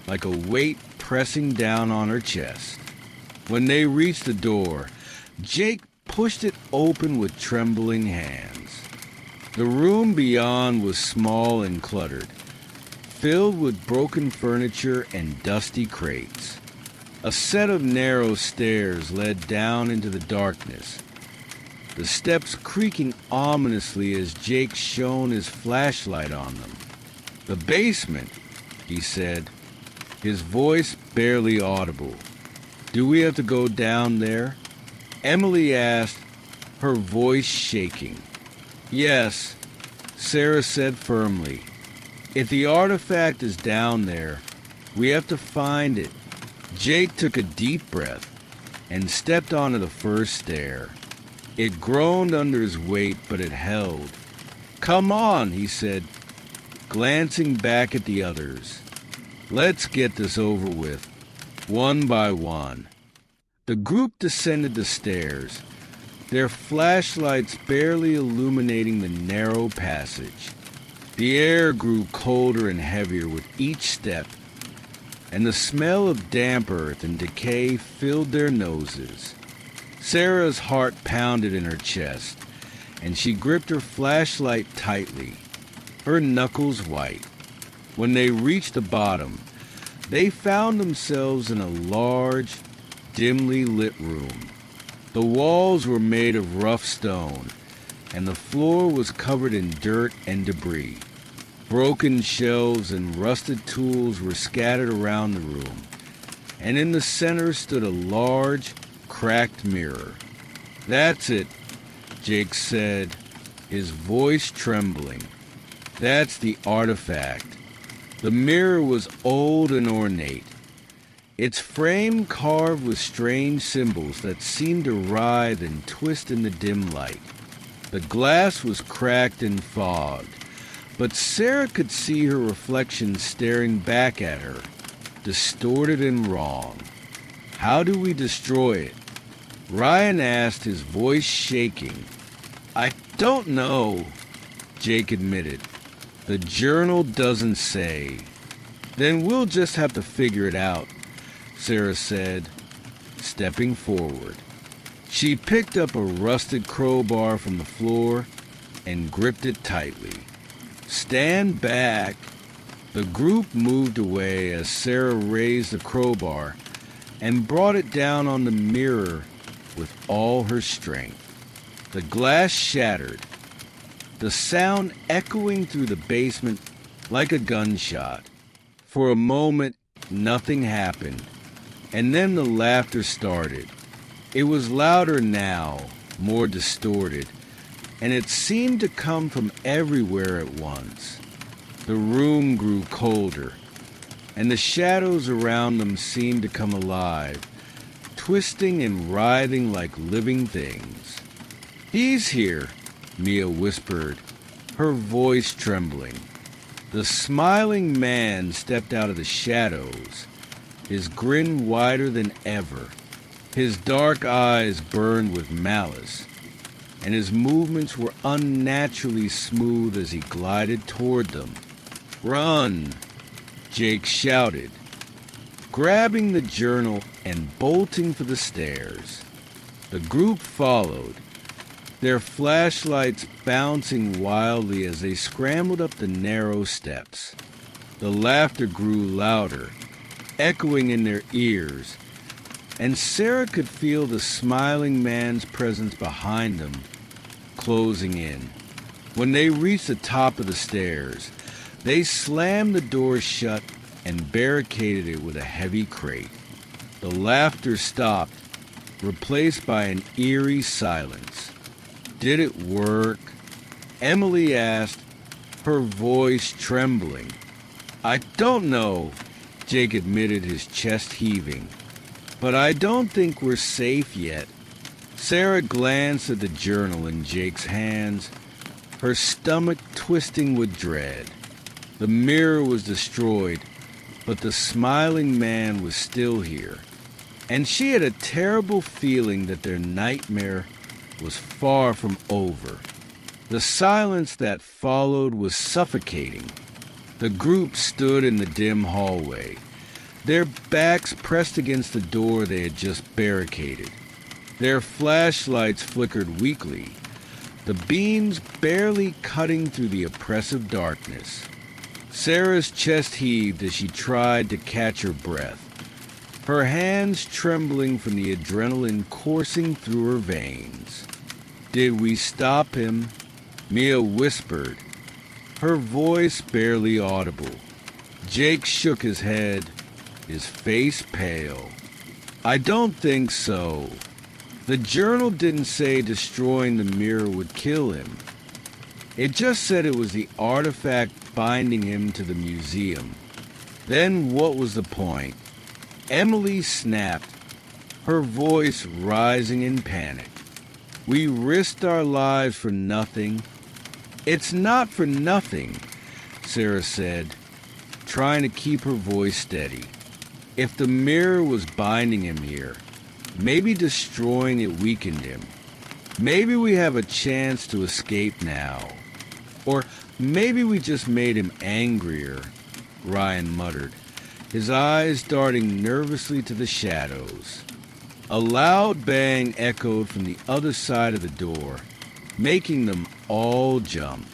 like a weight pressing down on her chest. When they reached the door, Jake pushed it open with trembling hands. The room beyond was small and cluttered, filled with broken furniture and dusty crates. A set of narrow stairs led down into the darkness, the steps creaking ominously as Jake shone his flashlight on them. The basement, he said, his voice barely audible. Do we have to go down there? Emily asked, her voice shaking. Yes, Sarah said firmly. If the artifact is down there, we have to find it. Jake took a deep breath and stepped onto the first stair. It groaned under his weight, but it held, "Come on," he said, glancing back at the others. "Let's get this over with, one by one." The group descended the stairs, their flashlights barely illuminating the narrow passage. The air grew colder and heavier with each step, and the smell of damp earth and decay filled their noses. Sarah's heart pounded in her chest, and she gripped her flashlight tightly, her knuckles white. When they reached the bottom, they found themselves in a large, dimly lit room. The walls were made of rough stone, and the floor was covered in dirt and debris. Broken shelves and rusted tools were scattered around the room, and in the center stood a large, cracked mirror. "That's it," Jake said, his voice trembling. "That's the artifact." The mirror was old and ornate, its frame carved with strange symbols that seemed to writhe and twist in the dim light. The glass was cracked and fogged, but Sarah could see her reflection staring back at her, distorted and wrong. "How do we destroy it?" Ryan asked, his voice shaking. "I don't know," Jake admitted. "The journal doesn't say." "Then we'll just have to figure it out," Sarah said, stepping forward. She picked up a rusted crowbar from the floor and gripped it tightly. "Stand back." The group moved away as Sarah raised the crowbar and brought it down on the mirror with all her strength. The glass shattered, the sound echoing through the basement like a gunshot. For a moment, nothing happened, and then the laughter started. It was louder now, more distorted, and it seemed to come from everywhere at once. The room grew colder, and the shadows around them seemed to come alive, twisting and writhing like living things. "He's here," Mia whispered, her voice trembling. The smiling man stepped out of the shadows, his grin wider than ever. His dark eyes burned with malice, and his movements were unnaturally smooth as he glided toward them. "Run!" Jake shouted, grabbing the journal and bolting for the stairs. The group followed, their flashlights bouncing wildly as they scrambled up the narrow steps. The laughter grew louder, echoing in their ears, and Sarah could feel the smiling man's presence behind them, closing in. When they reached the top of the stairs, they slammed the door shut and barricaded it with a heavy crate. The laughter stopped, replaced by an eerie silence. "Did it work?" Emily asked, her voice trembling. "I don't know," Jake admitted, his chest heaving. "But I don't think we're safe yet." Sarah glanced at the journal in Jake's hands, her stomach twisting with dread. The mirror was destroyed, but the smiling man was still here, and she had a terrible feeling that their nightmare was far from over. The silence that followed was suffocating. The group stood in the dim hallway, their backs pressed against the door they had just barricaded. Their flashlights flickered weakly, the beams barely cutting through the oppressive darkness. Sarah's chest heaved as she tried to catch her breath, her hands trembling from the adrenaline coursing through her veins. "Did we stop him?" Mia whispered, her voice barely audible. Jake shook his head, his face pale. "I don't think so. The journal didn't say destroying the mirror would kill him. It just said it was the artifact binding him to the museum. Then what was the point?" Emily snapped, her voice rising in panic. "We risked our lives for nothing. It's not for nothing, Sarah said, trying to keep her voice steady. If the mirror was binding him here, maybe destroying it weakened him. Maybe we have a chance to escape now. Or maybe we just made him angrier, Ryan muttered, his eyes darting nervously to the shadows. A loud bang echoed from the other side of the door, making them all jump.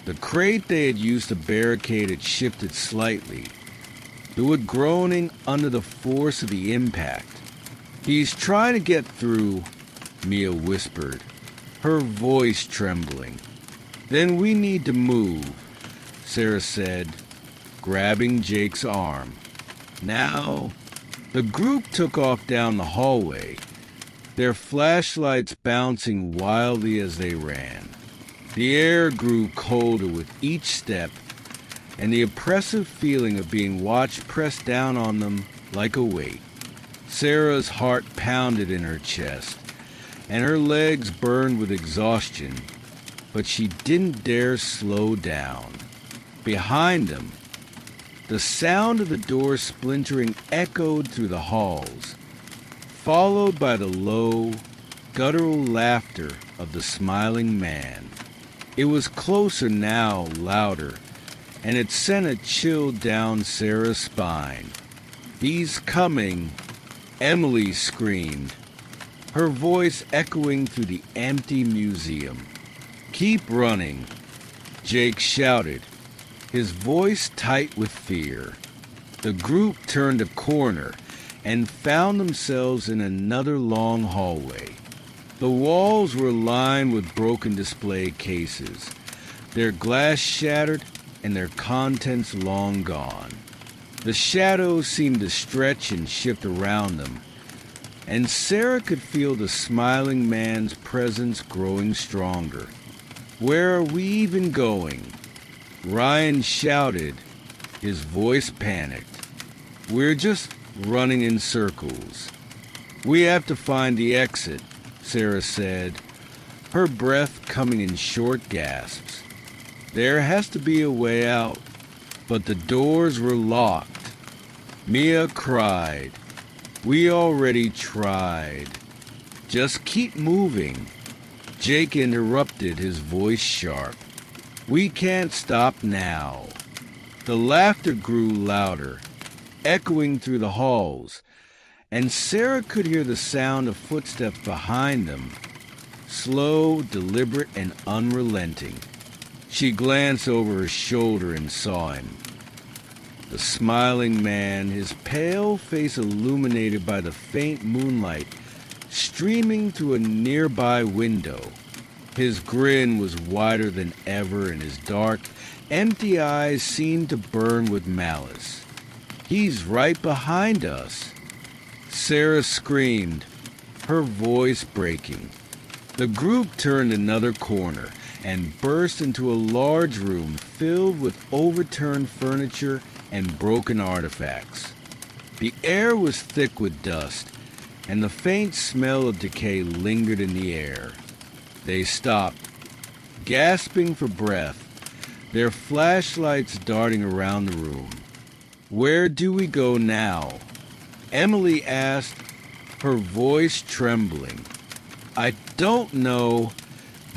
The crate they had used to barricade had shifted slightly, though it groaning under the force of the impact. "He's trying to get through," Mia whispered, her voice trembling. "Then we need to move," Sarah said, grabbing Jake's arm. Now, the group took off down the hallway, their flashlights bouncing wildly as they ran. The air grew colder with each step, and the oppressive feeling of being watched pressed down on them like a weight. Sarah's heart pounded in her chest, and her legs burned with exhaustion, but she didn't dare slow down. Behind them, the sound of the door splintering echoed through the halls, followed by the low, guttural laughter of the smiling man. It was closer now, louder, and it sent a chill down Sarah's spine. "He's coming," Emily screamed, her voice echoing through the empty museum. "Keep running," Jake shouted, his voice tight with fear. The group turned a corner and found themselves in another long hallway. The walls were lined with broken display cases, their glass shattered and their contents long gone. The shadows seemed to stretch and shift around them, and Sarah could feel the smiling man's presence growing stronger. "Where are we even going?" Ryan shouted, his voice panicked. "We're just running in circles. We have to find the exit," Sarah said, her breath coming in short gasps. "There has to be a way out, but the doors were locked." Mia cried. "We already tried." "Just keep moving," Jake interrupted, his voice sharp. "We can't stop now." The laughter grew louder, echoing through the halls, and Sarah could hear the sound of footsteps behind them, slow, deliberate, and unrelenting. She glanced over her shoulder and saw him. The smiling man, his pale face illuminated by the faint moonlight streaming through a nearby window. His grin was wider than ever, and his dark, empty eyes seemed to burn with malice. "He's right behind us," Sarah screamed, her voice breaking. The group turned another corner and burst into a large room filled with overturned furniture and broken artifacts. The air was thick with dust, and the faint smell of decay lingered in the air. They stopped, gasping for breath, their flashlights darting around the room. "Where do we go now?" Emily asked, her voice trembling. "I don't know,"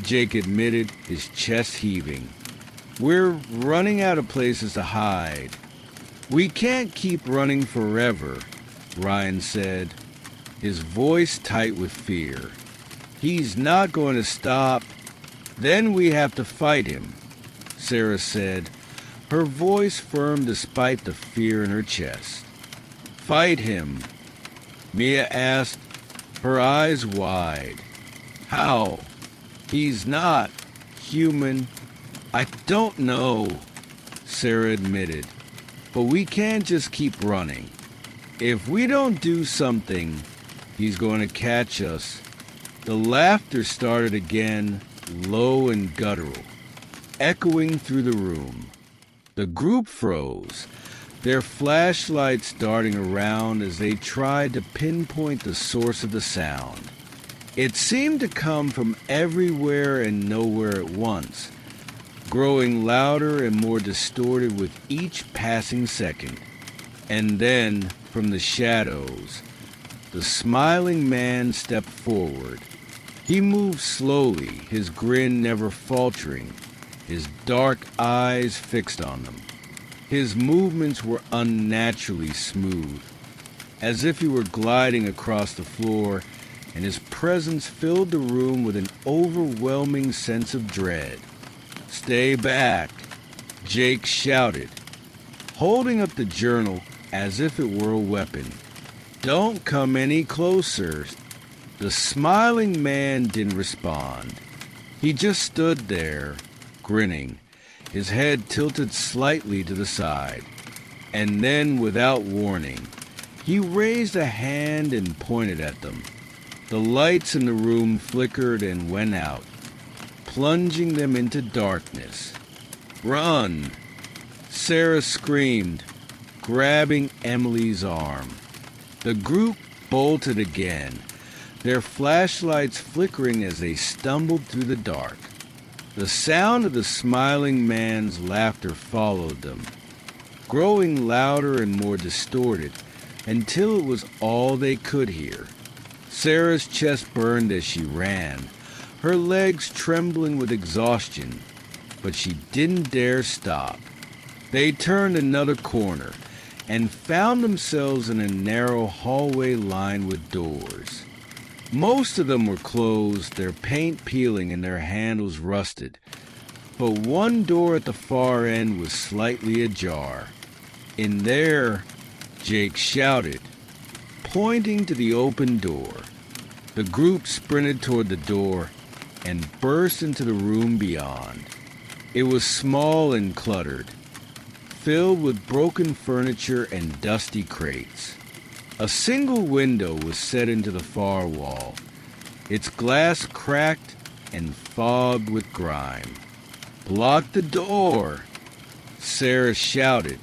Jake admitted, his chest heaving. "We're running out of places to hide." "We can't keep running forever," Ryan said, his voice tight with fear. "He's not going to stop. Then we have to fight him," Sarah said, her voice firm despite the fear in her chest. "Fight him?" Mia asked, her eyes wide. "How? He's not human." "I don't know," Sarah admitted, "but we can't just keep running. If we don't do something, he's going to catch us." The laughter started again, low and guttural, echoing through the room. The group froze, their flashlights darting around as they tried to pinpoint the source of the sound. It seemed to come from everywhere and nowhere at once, growing louder and more distorted with each passing second. And then, from the shadows, the smiling man stepped forward. He moved slowly, his grin never faltering, his dark eyes fixed on them. His movements were unnaturally smooth, as if he were gliding across the floor, and his presence filled the room with an overwhelming sense of dread. "Stay back," Jake shouted, holding up the journal as if it were a weapon. "Don't come any closer." The smiling man didn't respond. He just stood there, grinning, his head tilted slightly to the side. And then, without warning, he raised a hand and pointed at them. The lights in the room flickered and went out, plunging them into darkness. "Run!" Sarah screamed, grabbing Emily's arm. The group bolted again, their flashlights flickering as they stumbled through the dark. The sound of the smiling man's laughter followed them, growing louder and more distorted until it was all they could hear. Sarah's chest burned as she ran, her legs trembling with exhaustion, but she didn't dare stop. They turned another corner and found themselves in a narrow hallway lined with doors. Most of them were closed, their paint peeling and their handles rusted, but one door at the far end was slightly ajar. "In there," Jake shouted, pointing to the open door. The group sprinted toward the door and burst into the room beyond. It was small and cluttered, filled with broken furniture and dusty crates. A single window was set into the far wall, its glass cracked and fogged with grime. "Block the door," Sarah shouted,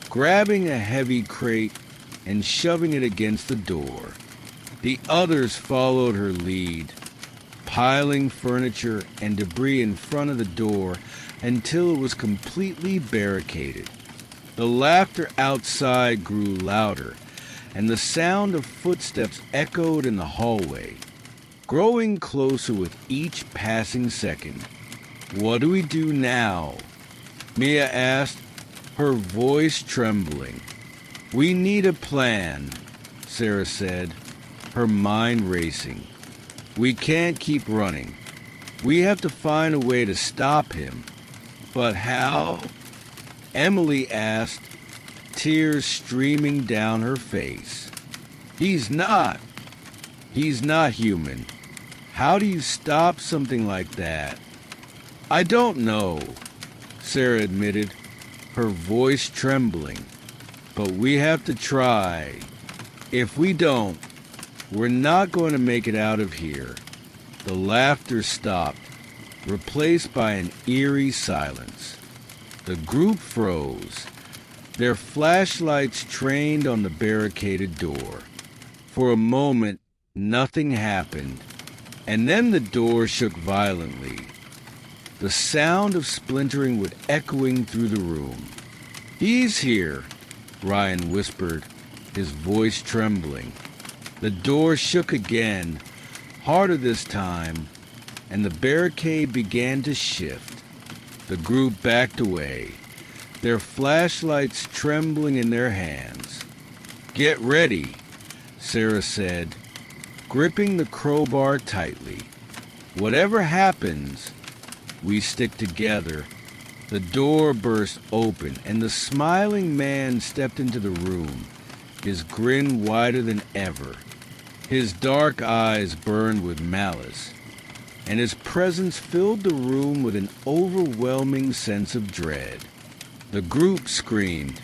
grabbing a heavy crate and shoving it against the door. The others followed her lead, piling furniture and debris in front of the door until it was completely barricaded. The laughter outside grew louder, and the sound of footsteps echoed in the hallway, growing closer with each passing second. "What do we do now?" Mia asked, her voice trembling. "We need a plan," Sarah said, her mind racing. "We can't keep running. We have to find a way to stop him. But how?" Emily asked, tears streaming down her face. He's not human. How do you stop something like that?" "I don't know," Sarah admitted, her voice trembling. "But we have to try. If we don't, we're not going to make it out of here." The laughter stopped, replaced by an eerie silence. The group froze, their flashlights trained on the barricaded door. For a moment, nothing happened, and then the door shook violently, the sound of splintering would echoing through the room. "He's here," Ryan whispered, his voice trembling. The door shook again, harder this time, and the barricade began to shift. The group backed away, their flashlights trembling in their hands. "Get ready," Sarah said, gripping the crowbar tightly. "Whatever happens, we stick together." The door burst open, and the smiling man stepped into the room, his grin wider than ever. His dark eyes burned with malice, and his presence filled the room with an overwhelming sense of dread. The group screamed,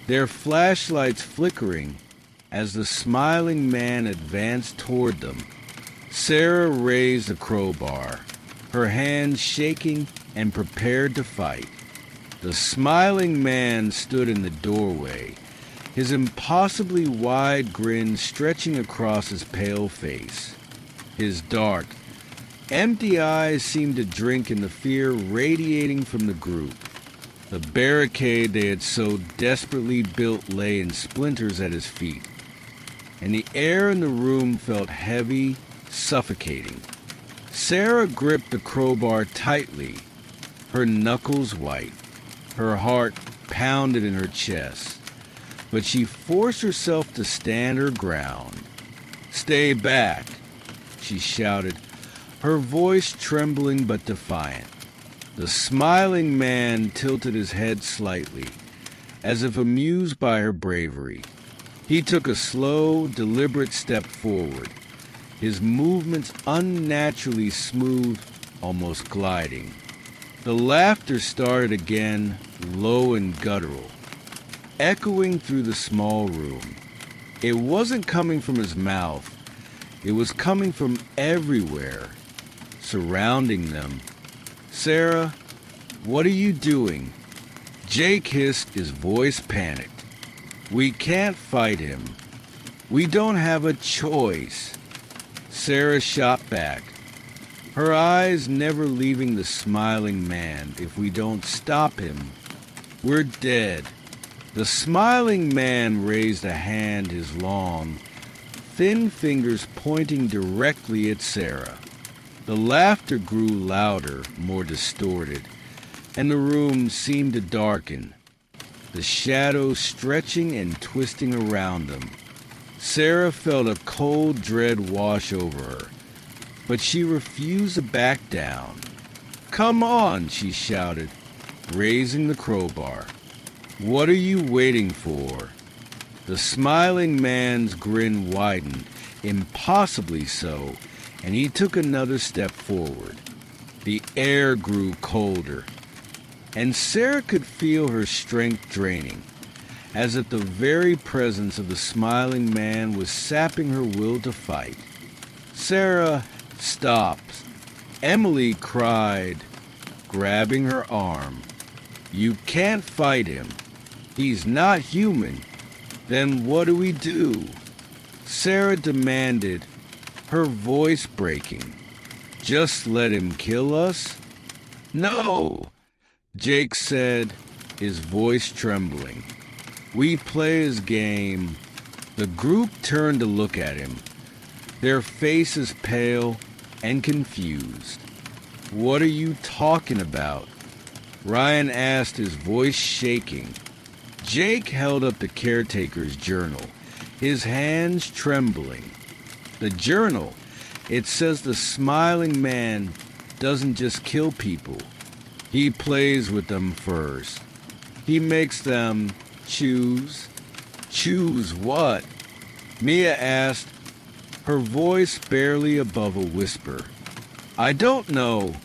their flashlights flickering as the smiling man advanced toward them. Sarah raised the crowbar, her hands shaking and prepared to fight. The smiling man stood in the doorway, his impossibly wide grin stretching across his pale face. His dark, Empty eyes seemed to drink in the fear radiating from the group. The barricade they had so desperately built lay in splinters at his feet, and the air in the room felt heavy, suffocating. Sarah gripped the crowbar tightly, her knuckles white. Her heart pounded in her chest, but she forced herself to stand her ground. "Stay back," she shouted, her voice trembling but defiant. The smiling man tilted his head slightly, as if amused by her bravery. He took a slow, deliberate step forward, his movements unnaturally smooth, almost gliding. The laughter started again, low and guttural, echoing through the small room. It wasn't coming from his mouth. It was coming from everywhere, surrounding them. "Sarah, what are you doing?" Jake hissed, his voice panicked. "We can't fight him. We don't have a choice." Sarah shot back, her eyes never leaving the smiling man. "If we don't stop him, we're dead." The smiling man raised a hand, his long, thin fingers pointing directly at Sarah. The laughter grew louder, more distorted, and the room seemed to darken, the shadows stretching and twisting around them. Sarah felt a cold dread wash over her, but she refused to back down. "Come on," she shouted, raising the crowbar. "What are you waiting for?" The smiling man's grin widened, impossibly so, and he took another step forward. The air grew colder, and Sarah could feel her strength draining, as if the very presence of the smiling man was sapping her will to fight. "Sarah, stop!" Emily cried, grabbing her arm. "You can't fight him. He's not human. Then what do we do?" Sarah demanded, her voice breaking. "Just let him kill us?" "No," Jake said, his voice trembling. "We play his game." The group turned to look at him, their faces pale and confused. "What are you talking about?" Ryan asked, his voice shaking. Jake held up the caretaker's journal, his hands trembling. The journal, it says the smiling man doesn't just kill people. He plays with them first. He makes them choose. "Choose what?" Mia asked, her voice barely above a whisper. "I don't know,"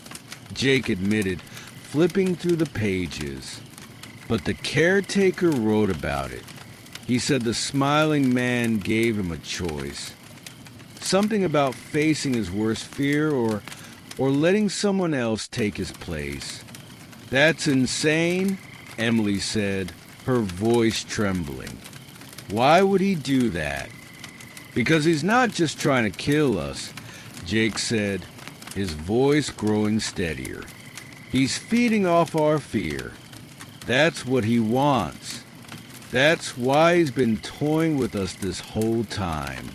Jake admitted, flipping through the pages. But the caretaker wrote about it. He said the smiling man gave him a choice. Something about facing his worst fear or letting someone else take his place. "That's insane," Emily said, her voice trembling. "Why would he do that?" "Because he's not just trying to kill us," Jake said, his voice growing steadier. "He's feeding off our fear. That's what he wants. That's why he's been toying with us this whole time."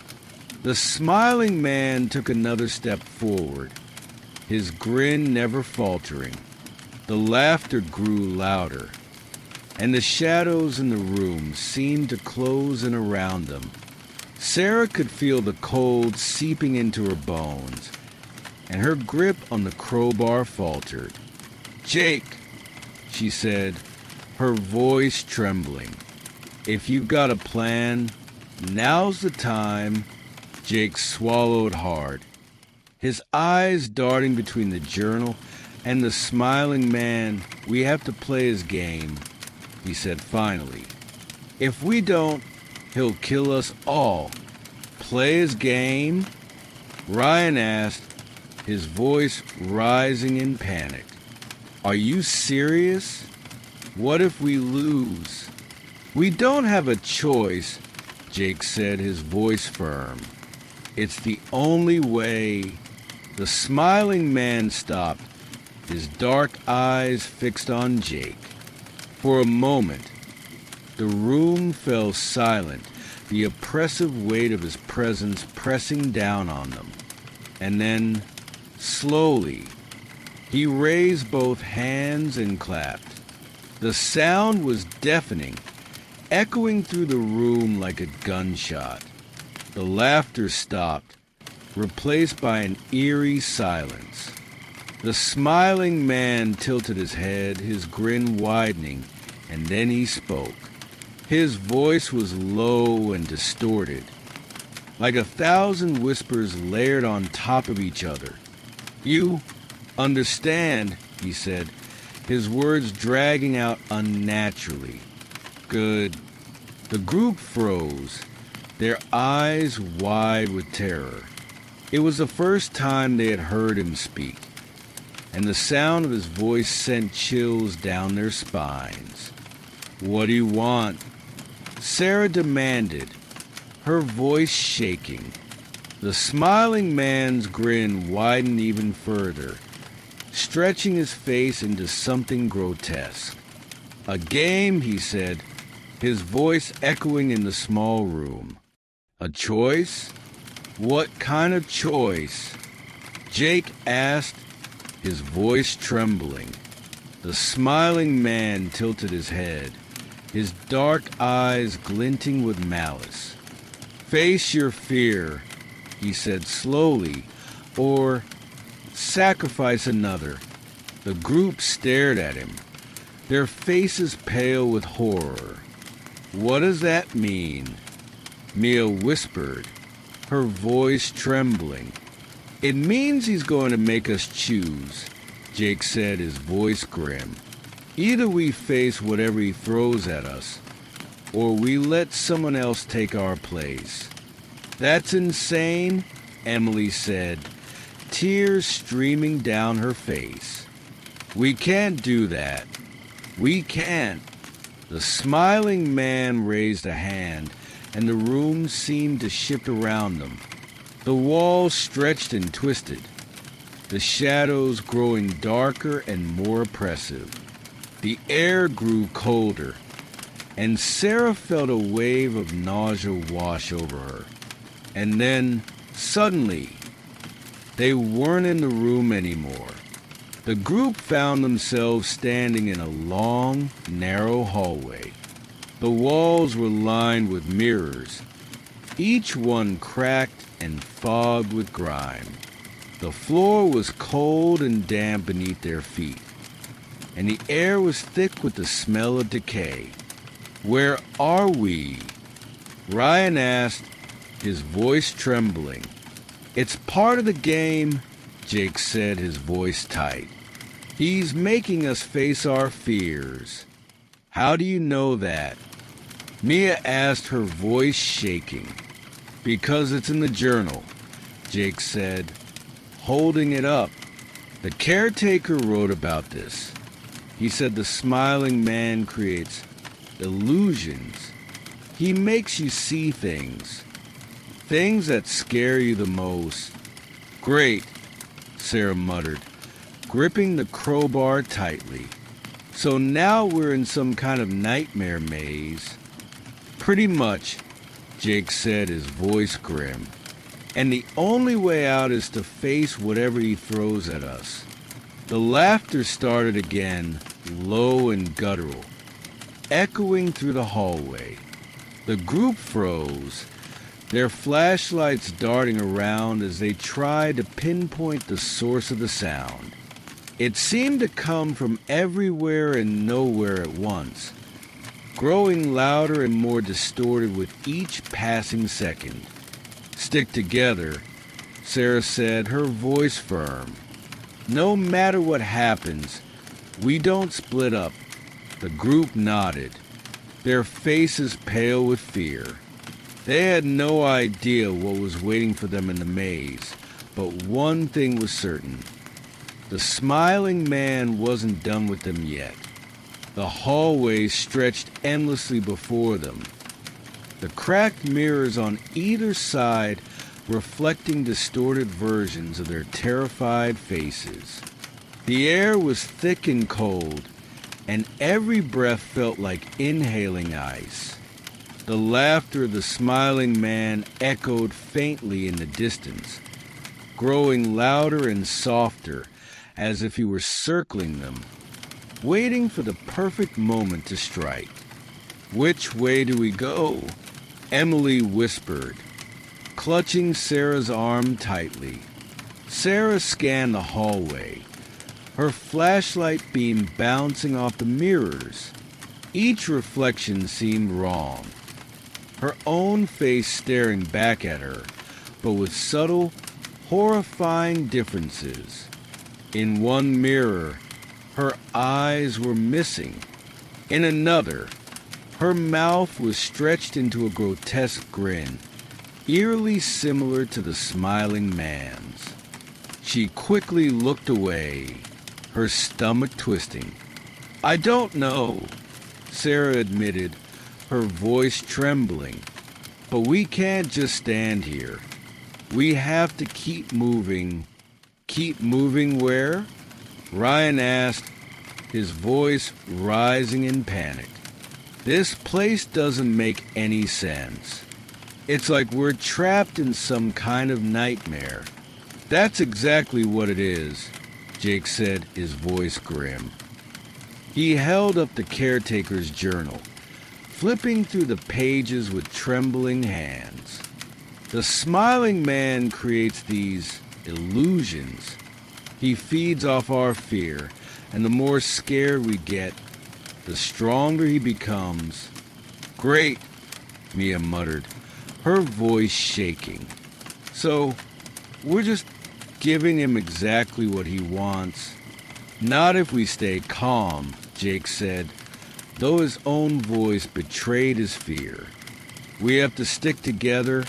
The smiling man took another step forward, his grin never faltering. The laughter grew louder, and the shadows in the room seemed to close in around them. Sarah could feel the cold seeping into her bones, and her grip on the crowbar faltered. "Jake," she said, her voice trembling, "if you've got a plan, now's the time." Jake swallowed hard, his eyes darting between the journal and the smiling man. "We have to play his game," he said finally. "If we don't, he'll kill us all." "Play his game?" Ryan asked, his voice rising in panic. "Are you serious? What if we lose?" "We don't have a choice," Jake said, his voice firm. "It's the only way." The smiling man stopped, his dark eyes fixed on Jake. For a moment, the room fell silent, the oppressive weight of his presence pressing down on them. And then, slowly, he raised both hands and clapped. The sound was deafening, echoing through the room like a gunshot. The laughter stopped, replaced by an eerie silence. The smiling man tilted his head, his grin widening, and then he spoke. His voice was low and distorted, like 1,000 whispers layered on top of each other. "You understand," he said, his words dragging out unnaturally. "Good." The group froze, their eyes wide with terror. It was the first time they had heard him speak, and the sound of his voice sent chills down their spines. "What do you want?" Sarah demanded, her voice shaking. The smiling man's grin widened even further, stretching his face into something grotesque. "A game," he said, his voice echoing in the small room. "A choice? What kind of choice?" Jake asked, his voice trembling. The smiling man tilted his head, his dark eyes glinting with malice. "Face your fear," he said slowly, "or sacrifice another." The group stared at him, their faces pale with horror. "What does that mean?" Mia whispered, her voice trembling. "It means he's going to make us choose," Jake said, his voice grim. "Either we face whatever he throws at us, or we let someone else take our place." "That's insane," Emily said, tears streaming down her face. "We can't do that. We can't." The smiling man raised a hand, and the room seemed to shift around them. The walls stretched and twisted, the shadows growing darker and more oppressive. The air grew colder, and Sarah felt a wave of nausea wash over her. And then, suddenly, they weren't in the room anymore. The group found themselves standing in a long, narrow hallway. The walls were lined with mirrors, each one cracked and fogged with grime. The floor was cold and damp beneath their feet, and the air was thick with the smell of decay. "Where are we?" Ryan asked, his voice trembling. "It's part of the game," Jake said, his voice tight. "He's making us face our fears." "How do you know that?" Mia asked, her voice shaking. "Because it's in the journal," Jake said, holding it up. "The caretaker wrote about this. He said the smiling man creates illusions. He makes you see things that scare you the most." "Great," Sarah muttered, gripping the crowbar tightly. "So now we're in some kind of nightmare maze." "Pretty much," Jake said, his voice grim. "And the only way out is to face whatever he throws at us." The laughter started again, low and guttural, echoing through the hallway. The group froze, their flashlights darting around as they tried to pinpoint the source of the sound. It seemed to come from everywhere and nowhere at once, growing louder and more distorted with each passing second. "Stick together," Sarah said, her voice firm. "No matter what happens, we don't split up." The group nodded, their faces pale with fear. They had no idea what was waiting for them in the maze, but one thing was certain. The smiling man wasn't done with them yet. The hallway stretched endlessly before them. The cracked mirrors on either side reflecting distorted versions of their terrified faces. The air was thick and cold, and every breath felt like inhaling ice. The laughter of the smiling man echoed faintly in the distance, growing louder and softer as if he were circling them, waiting for the perfect moment to strike. "Which way do we go?" Emily whispered, clutching Sarah's arm tightly. Sarah scanned the hallway, her flashlight beam bouncing off the mirrors. Each reflection seemed wrong, her own face staring back at her, but with subtle, horrifying differences. In one mirror, her eyes were missing. In another, her mouth was stretched into a grotesque grin, eerily similar to the smiling man's. She quickly looked away, her stomach twisting. "I don't know," Sarah admitted, her voice trembling. "But we can't just stand here. We have to keep moving." "Keep moving where?" Ryan asked, his voice rising in panic. "This place doesn't make any sense. It's like we're trapped in some kind of nightmare." "That's exactly what it is," Jake said, his voice grim. He held up the caretaker's journal, flipping through the pages with trembling hands. "The smiling man creates these illusions. He feeds off our fear, and the more scared we get, the stronger he becomes." "Great," Mia muttered, her voice shaking. "So, we're just giving him exactly what he wants." "Not if we stay calm," Jake said, though his own voice betrayed his fear. "We have to stick together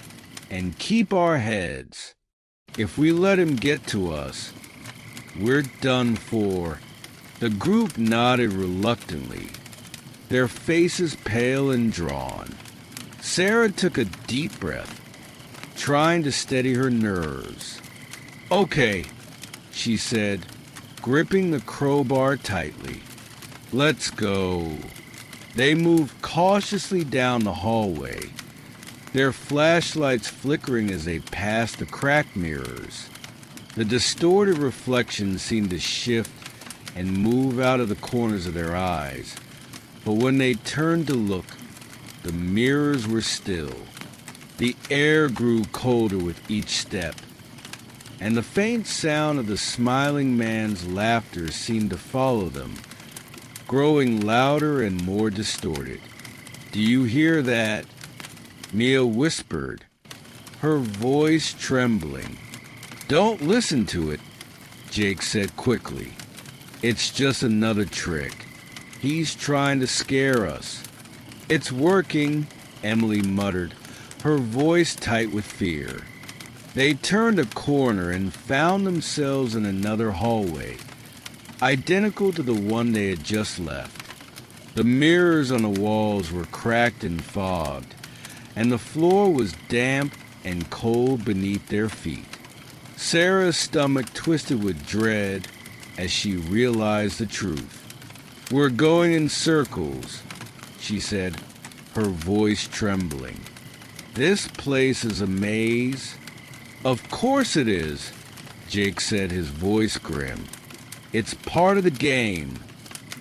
and keep our heads. If we let him get to us, we're done for." The group nodded reluctantly, their faces pale and drawn. Sarah took a deep breath, trying to steady her nerves. "Okay," she said, gripping the crowbar tightly. "Let's go." They moved cautiously down the hallway, their flashlights flickering as they passed the cracked mirrors. The distorted reflections seemed to shift and move out of the corners of their eyes, but when they turned to look, the mirrors were still. The air grew colder with each step, and the faint sound of the smiling man's laughter seemed to follow them, growing louder and more distorted. "Do you hear that?" Mia whispered, her voice trembling. "Don't listen to it," Jake said quickly. "It's just another trick. He's trying to scare us." "It's working," Emily muttered, her voice tight with fear. They turned a corner and found themselves in another hallway, identical to the one they had just left. The mirrors on the walls were cracked and fogged, and the floor was damp and cold beneath their feet. Sarah's stomach twisted with dread as she realized the truth. "We're going in circles," she said, her voice trembling. "This place is a maze." "Of course it is," Jake said, his voice grim. "It's part of the game.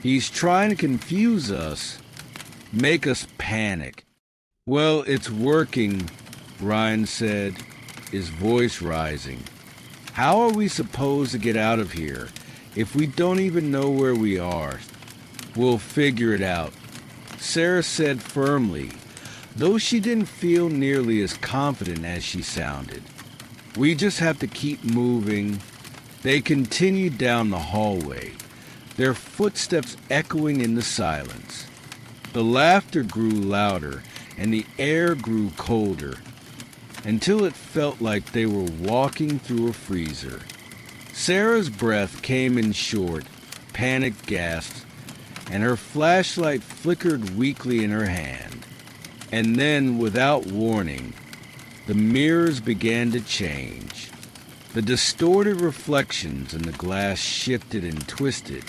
He's trying to confuse us, make us panic." "Well, it's working," Ryan said, his voice rising. "How are we supposed to get out of here if we don't even know where we are?" "We'll figure it out," Sarah said firmly, though she didn't feel nearly as confident as she sounded. "We just have to keep moving." They continued down the hallway, their footsteps echoing in the silence. The laughter grew louder and the air grew colder, until it felt like they were walking through a freezer. Sarah's breath came in short, panicked gasps, and her flashlight flickered weakly in her hand. And then, without warning, the mirrors began to change. The distorted reflections in the glass shifted and twisted,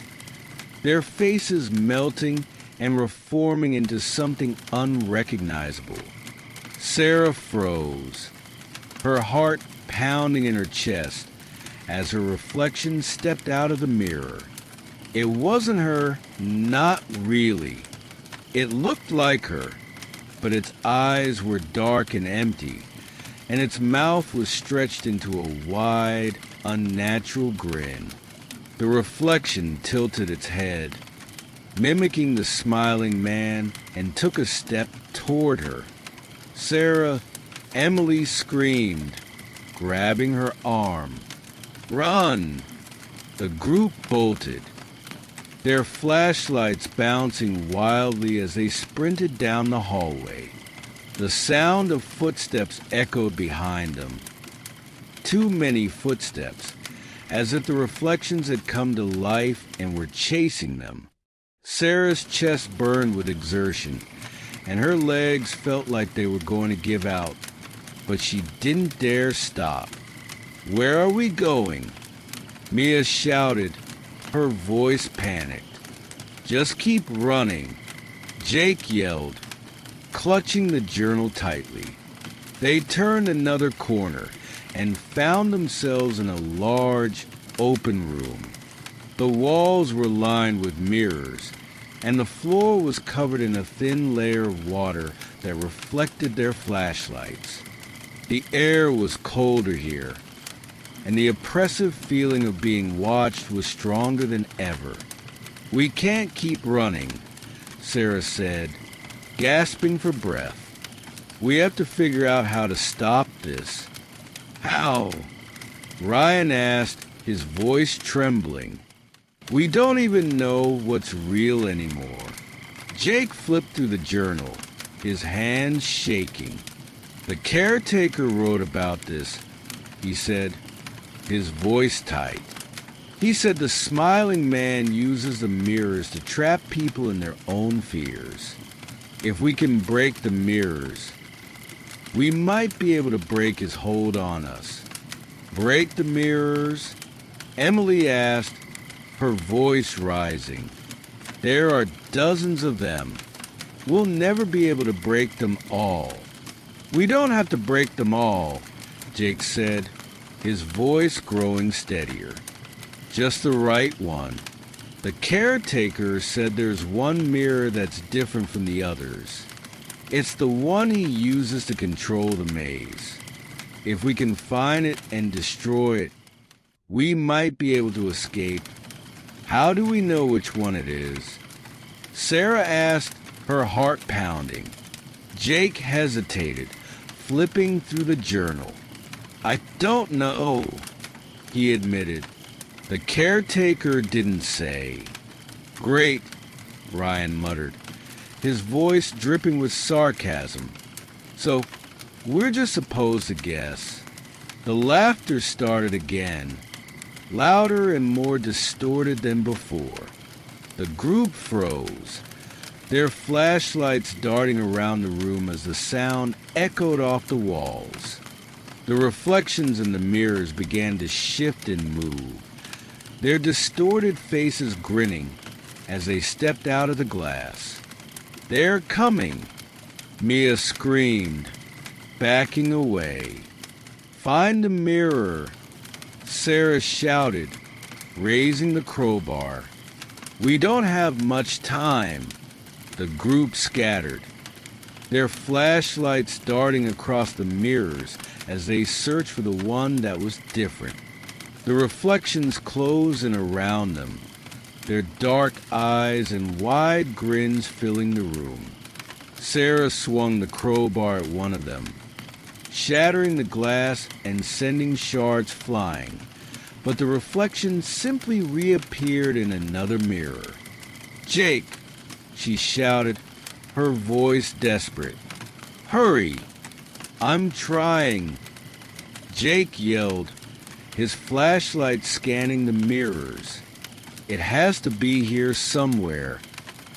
their faces melting and reforming into something unrecognizable. Sarah froze, her heart pounding in her chest as her reflection stepped out of the mirror. It wasn't her, not really. It looked like her, but its eyes were dark and empty, and its mouth was stretched into a wide, unnatural grin. The reflection tilted its head, mimicking the smiling man, and took a step toward her. Sarah, Emily screamed, grabbing her arm. "Run!" The group bolted, their flashlights bouncing wildly as they sprinted down the hallway. The sound of footsteps echoed behind them. Too many footsteps, as if the reflections had come to life and were chasing them. Sarah's chest burned with exertion, and her legs felt like they were going to give out, but she didn't dare stop. "Where are we going?" Mia shouted, her voice panicked. "Just keep running," Jake yelled, clutching the journal tightly. They turned another corner and found themselves in a large, open room. The walls were lined with mirrors, and the floor was covered in a thin layer of water that reflected their flashlights. The air was colder here, and the oppressive feeling of being watched was stronger than ever. "We can't keep running," Sarah said, gasping for breath. "We have to figure out how to stop this." "How?" Ryan asked, his voice trembling. "We don't even know what's real anymore." Jake flipped through the journal, his hands shaking. "The caretaker wrote about this," he said, his voice tight. He said the smiling man uses the mirrors to trap people in their own fears. If we can break the mirrors, we might be able to break his hold on us. "Break the mirrors?" Emily asked, her voice rising. "There are dozens of them. We'll never be able to break them all." "We don't have to break them all," Jake said, his voice growing steadier. "Just the right one. The caretaker said there's one mirror that's different from the others. It's the one he uses to control the maze. If we can find it and destroy it, we might be able to escape. How do we know which one it is?" Sarah asked, her heart pounding. Jake hesitated, flipping through the journal. "I don't know," he admitted. "The caretaker didn't say." "Great," Ryan muttered, his voice dripping with sarcasm. "So, we're just supposed to guess." The laughter started again, louder and more distorted than before. The group froze, their flashlights darting around the room as the sound echoed off the walls. The reflections in the mirrors began to shift and move, their distorted faces grinning as they stepped out of the glass. "They're coming!" Mia screamed, backing away. "Find the mirror!" Sarah shouted, raising the crowbar. "We don't have much time." The group scattered, their flashlights darting across the mirrors as they searched for the one that was different. The reflections closed in around them, their dark eyes and wide grins filling the room. Sarah swung the crowbar at one of them, shattering the glass and sending shards flying, but the reflection simply reappeared in another mirror. "Jake!" she shouted, her voice desperate. "Hurry! I'm trying!" Jake yelled, his flashlight scanning the mirrors. "It has to be here somewhere."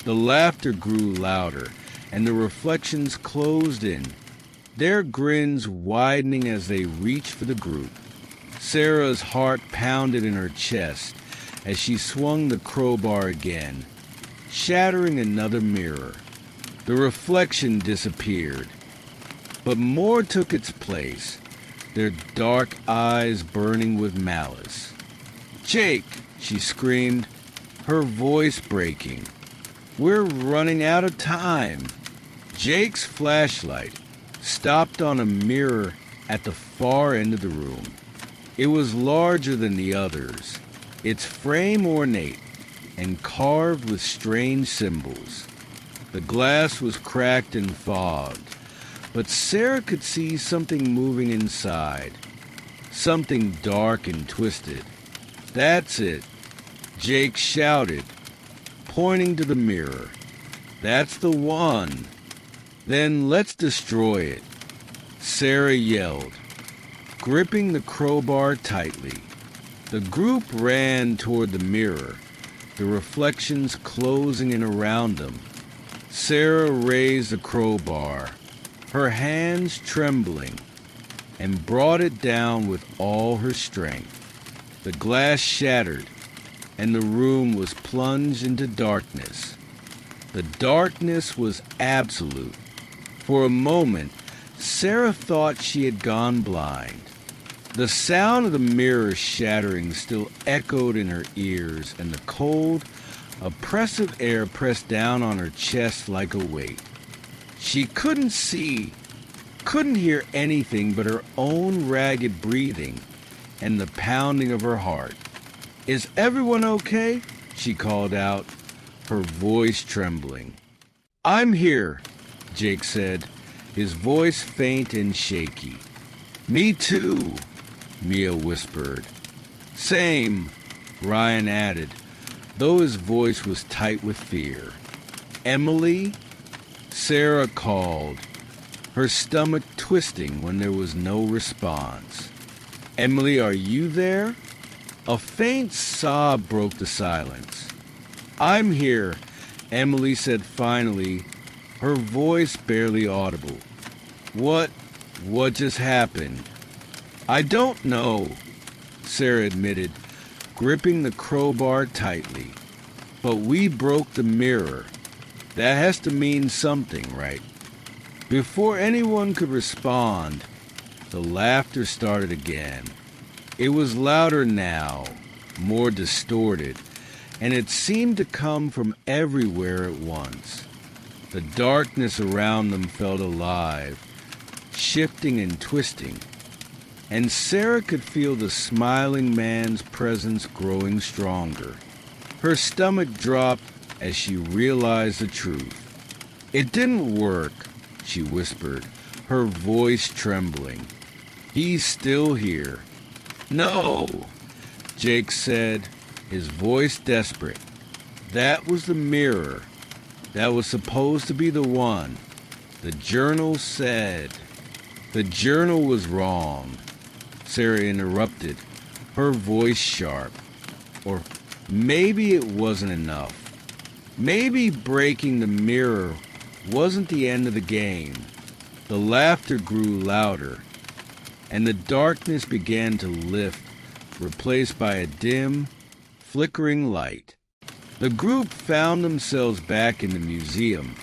The laughter grew louder, and the reflections closed in, their grins widening as they reached for the group. Sarah's heart pounded in her chest as she swung the crowbar again, shattering another mirror. The reflection disappeared, but more took its place, their dark eyes burning with malice. "Jake!" she screamed, her voice breaking. "We're running out of time." Jake's flashlight stopped on a mirror at the far end of the room. It was larger than the others, its frame ornate and carved with strange symbols. The glass was cracked and fogged, but Sarah could see something moving inside, something dark and twisted. "That's it," Jake shouted, pointing to the mirror. "That's the one." "Then let's destroy it," Sarah yelled, gripping the crowbar tightly. The group ran toward the mirror, the reflections closing in around them. Sarah raised the crowbar, her hands trembling, and brought it down with all her strength. The glass shattered, and the room was plunged into darkness. The darkness was absolute. For a moment, Sarah thought she had gone blind. The sound of the mirror shattering still echoed in her ears, and the cold, oppressive air pressed down on her chest like a weight. She couldn't see, couldn't hear anything but her own ragged breathing and the pounding of her heart. "Is everyone okay?" she called out, her voice trembling. "I'm here," Jake said, his voice faint and shaky. "Me too," Mia whispered. "Same," Ryan added, though his voice was tight with fear. "Emily?" Sarah called, her stomach twisting when there was no response. "Emily, are you there?" A faint sob broke the silence. "I'm here," Emily said finally, her voice barely audible. What just happened?" "I don't know," Sarah admitted, gripping the crowbar tightly. "But we broke the mirror. That has to mean something, right?" Before anyone could respond, the laughter started again. It was louder now, more distorted, and it seemed to come from everywhere at once. The darkness around them felt alive, shifting and twisting, and Sarah could feel the smiling man's presence growing stronger. Her stomach dropped as she realized the truth. "It didn't work," she whispered, her voice trembling. "He's still here." "No," Jake said, his voice desperate. "That was the mirror. That was supposed to be the one. The journal said." "The journal was wrong," Sarah interrupted, her voice sharp. "Or maybe it wasn't enough. Maybe breaking the mirror wasn't the end of the game." The laughter grew louder, and the darkness began to lift, replaced by a dim, flickering light. The group found themselves back in the museum,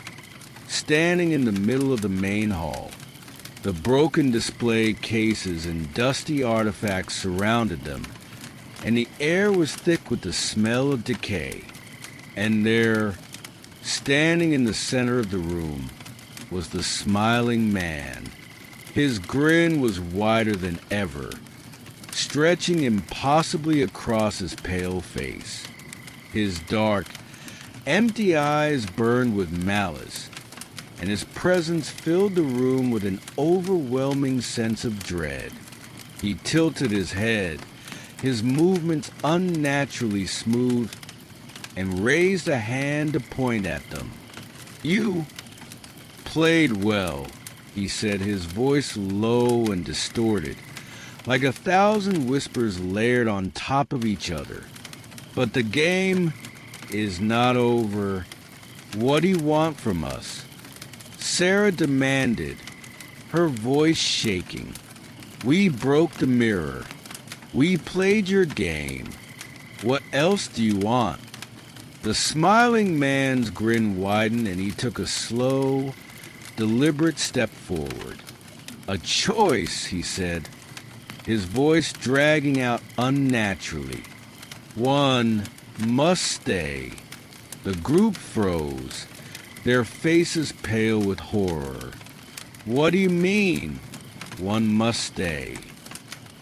standing in the middle of the main hall. The broken display cases and dusty artifacts surrounded them, and the air was thick with the smell of decay. And there, standing in the center of the room, was the smiling man. His grin was wider than ever, stretching impossibly across his pale face. His dark, empty eyes burned with malice, and his presence filled the room with an overwhelming sense of dread. He tilted his head, his movements unnaturally smooth, and raised a hand to point at them. "You played well," he said, his voice low and distorted, like 1,000 whispers layered on top of each other. "But the game is not over. What do you want from us?" Sarah demanded, her voice shaking. "We broke the mirror. We played your game. What else do you want?" The smiling man's grin widened and he took a slow, deliberate step forward. "A choice," he said, his voice dragging out unnaturally. "One must stay." The group froze, their faces pale with horror. "What do you mean, one must stay?"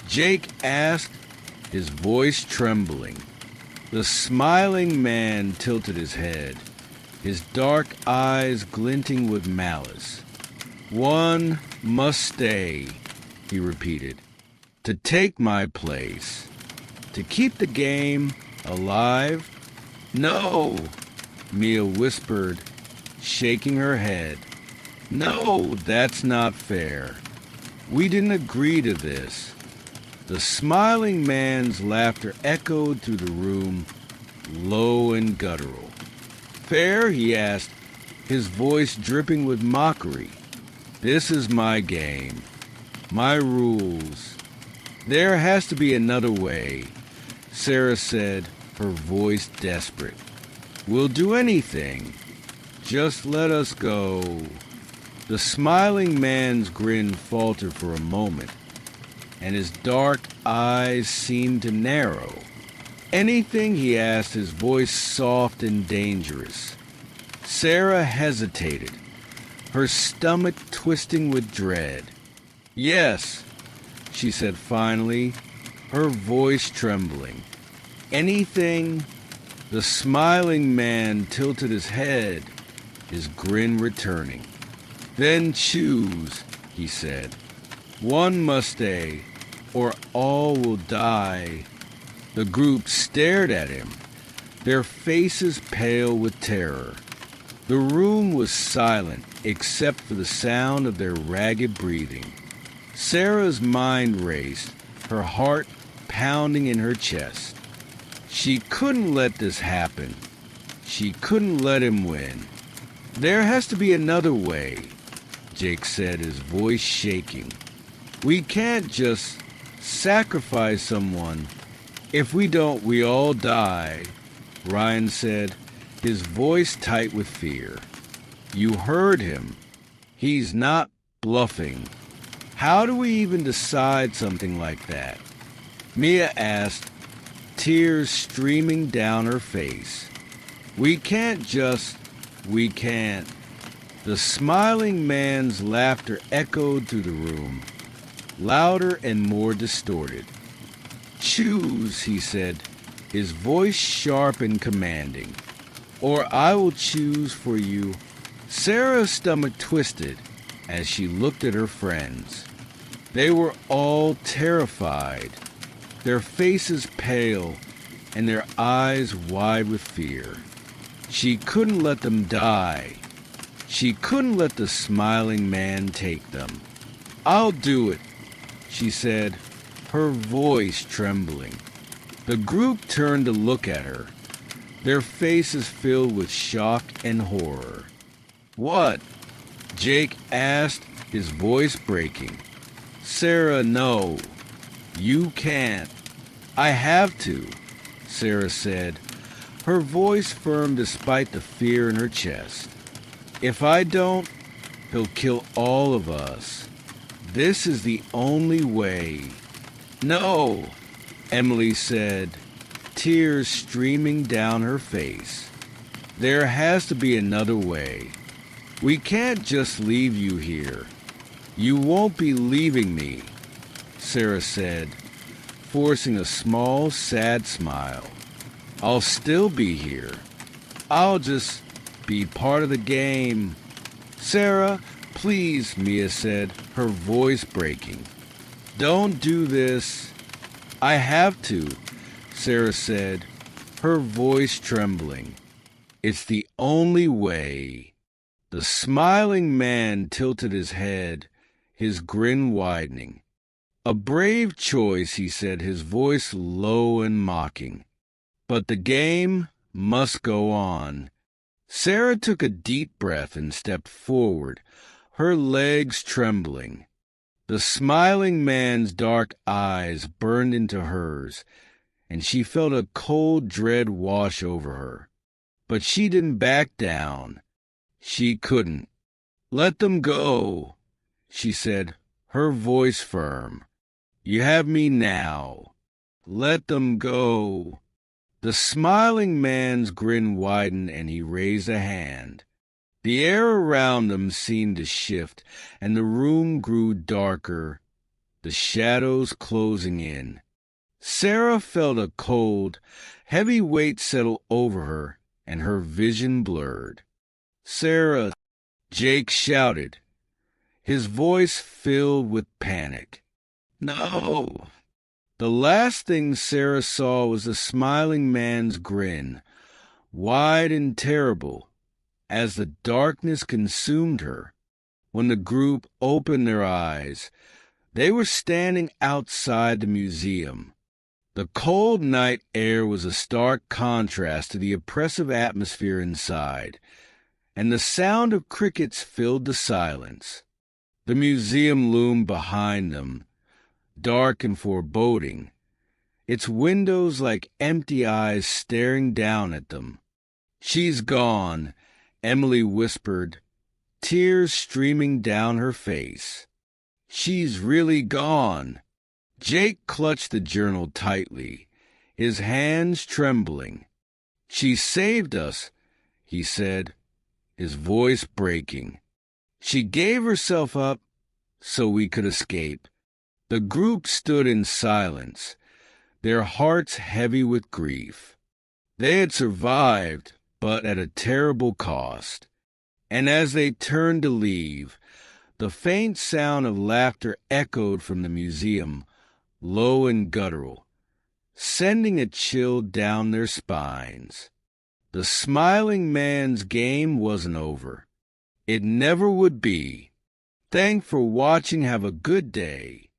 Jake asked, his voice trembling. The smiling man tilted his head, his dark eyes glinting with malice. "One must stay," he repeated, "to take my place, to keep the game alive." "No," Mia whispered, shaking her head. "No, that's not fair. We didn't agree to this." The smiling man's laughter echoed through the room, low and guttural. "Fair?" he asked, his voice dripping with mockery. "This is my game, my rules. There has to be another way," Sarah said, her voice desperate. "We'll do anything. Just let us go." The smiling man's grin faltered for a moment, and his dark eyes seemed to narrow. "Anything?" he asked, his voice soft and dangerous. Sarah hesitated, her stomach twisting with dread. "Yes," she said finally, her voice trembling. "Anything?" The smiling man tilted his head, his grin returning. "Then choose," he said. "One must stay, or all will die." The group stared at him, their faces pale with terror. The room was silent except for the sound of their ragged breathing. Sarah's mind raced, her heart pounding in her chest. She couldn't let this happen. She couldn't let him win. "There has to be another way," Jake said, his voice shaking. "We can't just sacrifice someone. If we don't, we all die," Ryan said, his voice tight with fear. "You heard him. He's not bluffing. How do we even decide something like that?" Mia asked, tears streaming down her face. We can't." The smiling man's laughter echoed through the room, louder and more distorted. "Choose," he said, his voice sharp and commanding, "or I will choose for you." Sarah's stomach twisted as she looked at her friends. They were all terrified, their faces pale and their eyes wide with fear. She couldn't let them die. She couldn't let the smiling man take them. "I'll do it," she said, her voice trembling. The group turned to look at her, their faces filled with shock and horror. "What?" Jake asked, his voice breaking. "Sarah, no. You can't." "I have to," Sarah said, her voice firm despite the fear in her chest. "If I don't, he'll kill all of us. This is the only way." "No," Emily said, tears streaming down her face. "There has to be another way. We can't just leave you here." "You won't be leaving me," Sarah said, forcing a small, sad smile. "I'll still be here. I'll just be part of the game." "Sarah, please," Mia said, her voice breaking. "Don't do this." "I have to," Sarah said, her voice trembling. "It's the only way." The smiling man tilted his head, his grin widening. "A brave choice," he said, his voice low and mocking. "But the game must go on." Sarah took a deep breath and stepped forward, her legs trembling. The smiling man's dark eyes burned into hers, and she felt a cold dread wash over her. But she didn't back down. She couldn't. "Let them go," she said, her voice firm. "You have me now. Let them go." The smiling man's grin widened, and he raised a hand. The air around them seemed to shift, and the room grew darker, the shadows closing in. Sarah felt a cold, heavy weight settle over her, and her vision blurred. "Sarah!" Jake shouted, his voice filled with panic. "No!" The last thing Sarah saw was the smiling man's grin, wide and terrible, as the darkness consumed her. When the group opened their eyes, they were standing outside the museum. The cold night air was a stark contrast to the oppressive atmosphere inside, and the sound of crickets filled the silence. The museum loomed behind them, dark and foreboding, its windows like empty eyes staring down at them. "She's gone," Emily whispered, tears streaming down her face. "She's really gone." Jake clutched the journal tightly, his hands trembling. "She saved us," he said, his voice breaking. "She gave herself up so we could escape." The group stood in silence, their hearts heavy with grief. They had survived, but at a terrible cost. And as they turned to leave, the faint sound of laughter echoed from the museum, low and guttural, sending a chill down their spines. The smiling man's game wasn't over. It never would be. Thanks for watching. Have a good day.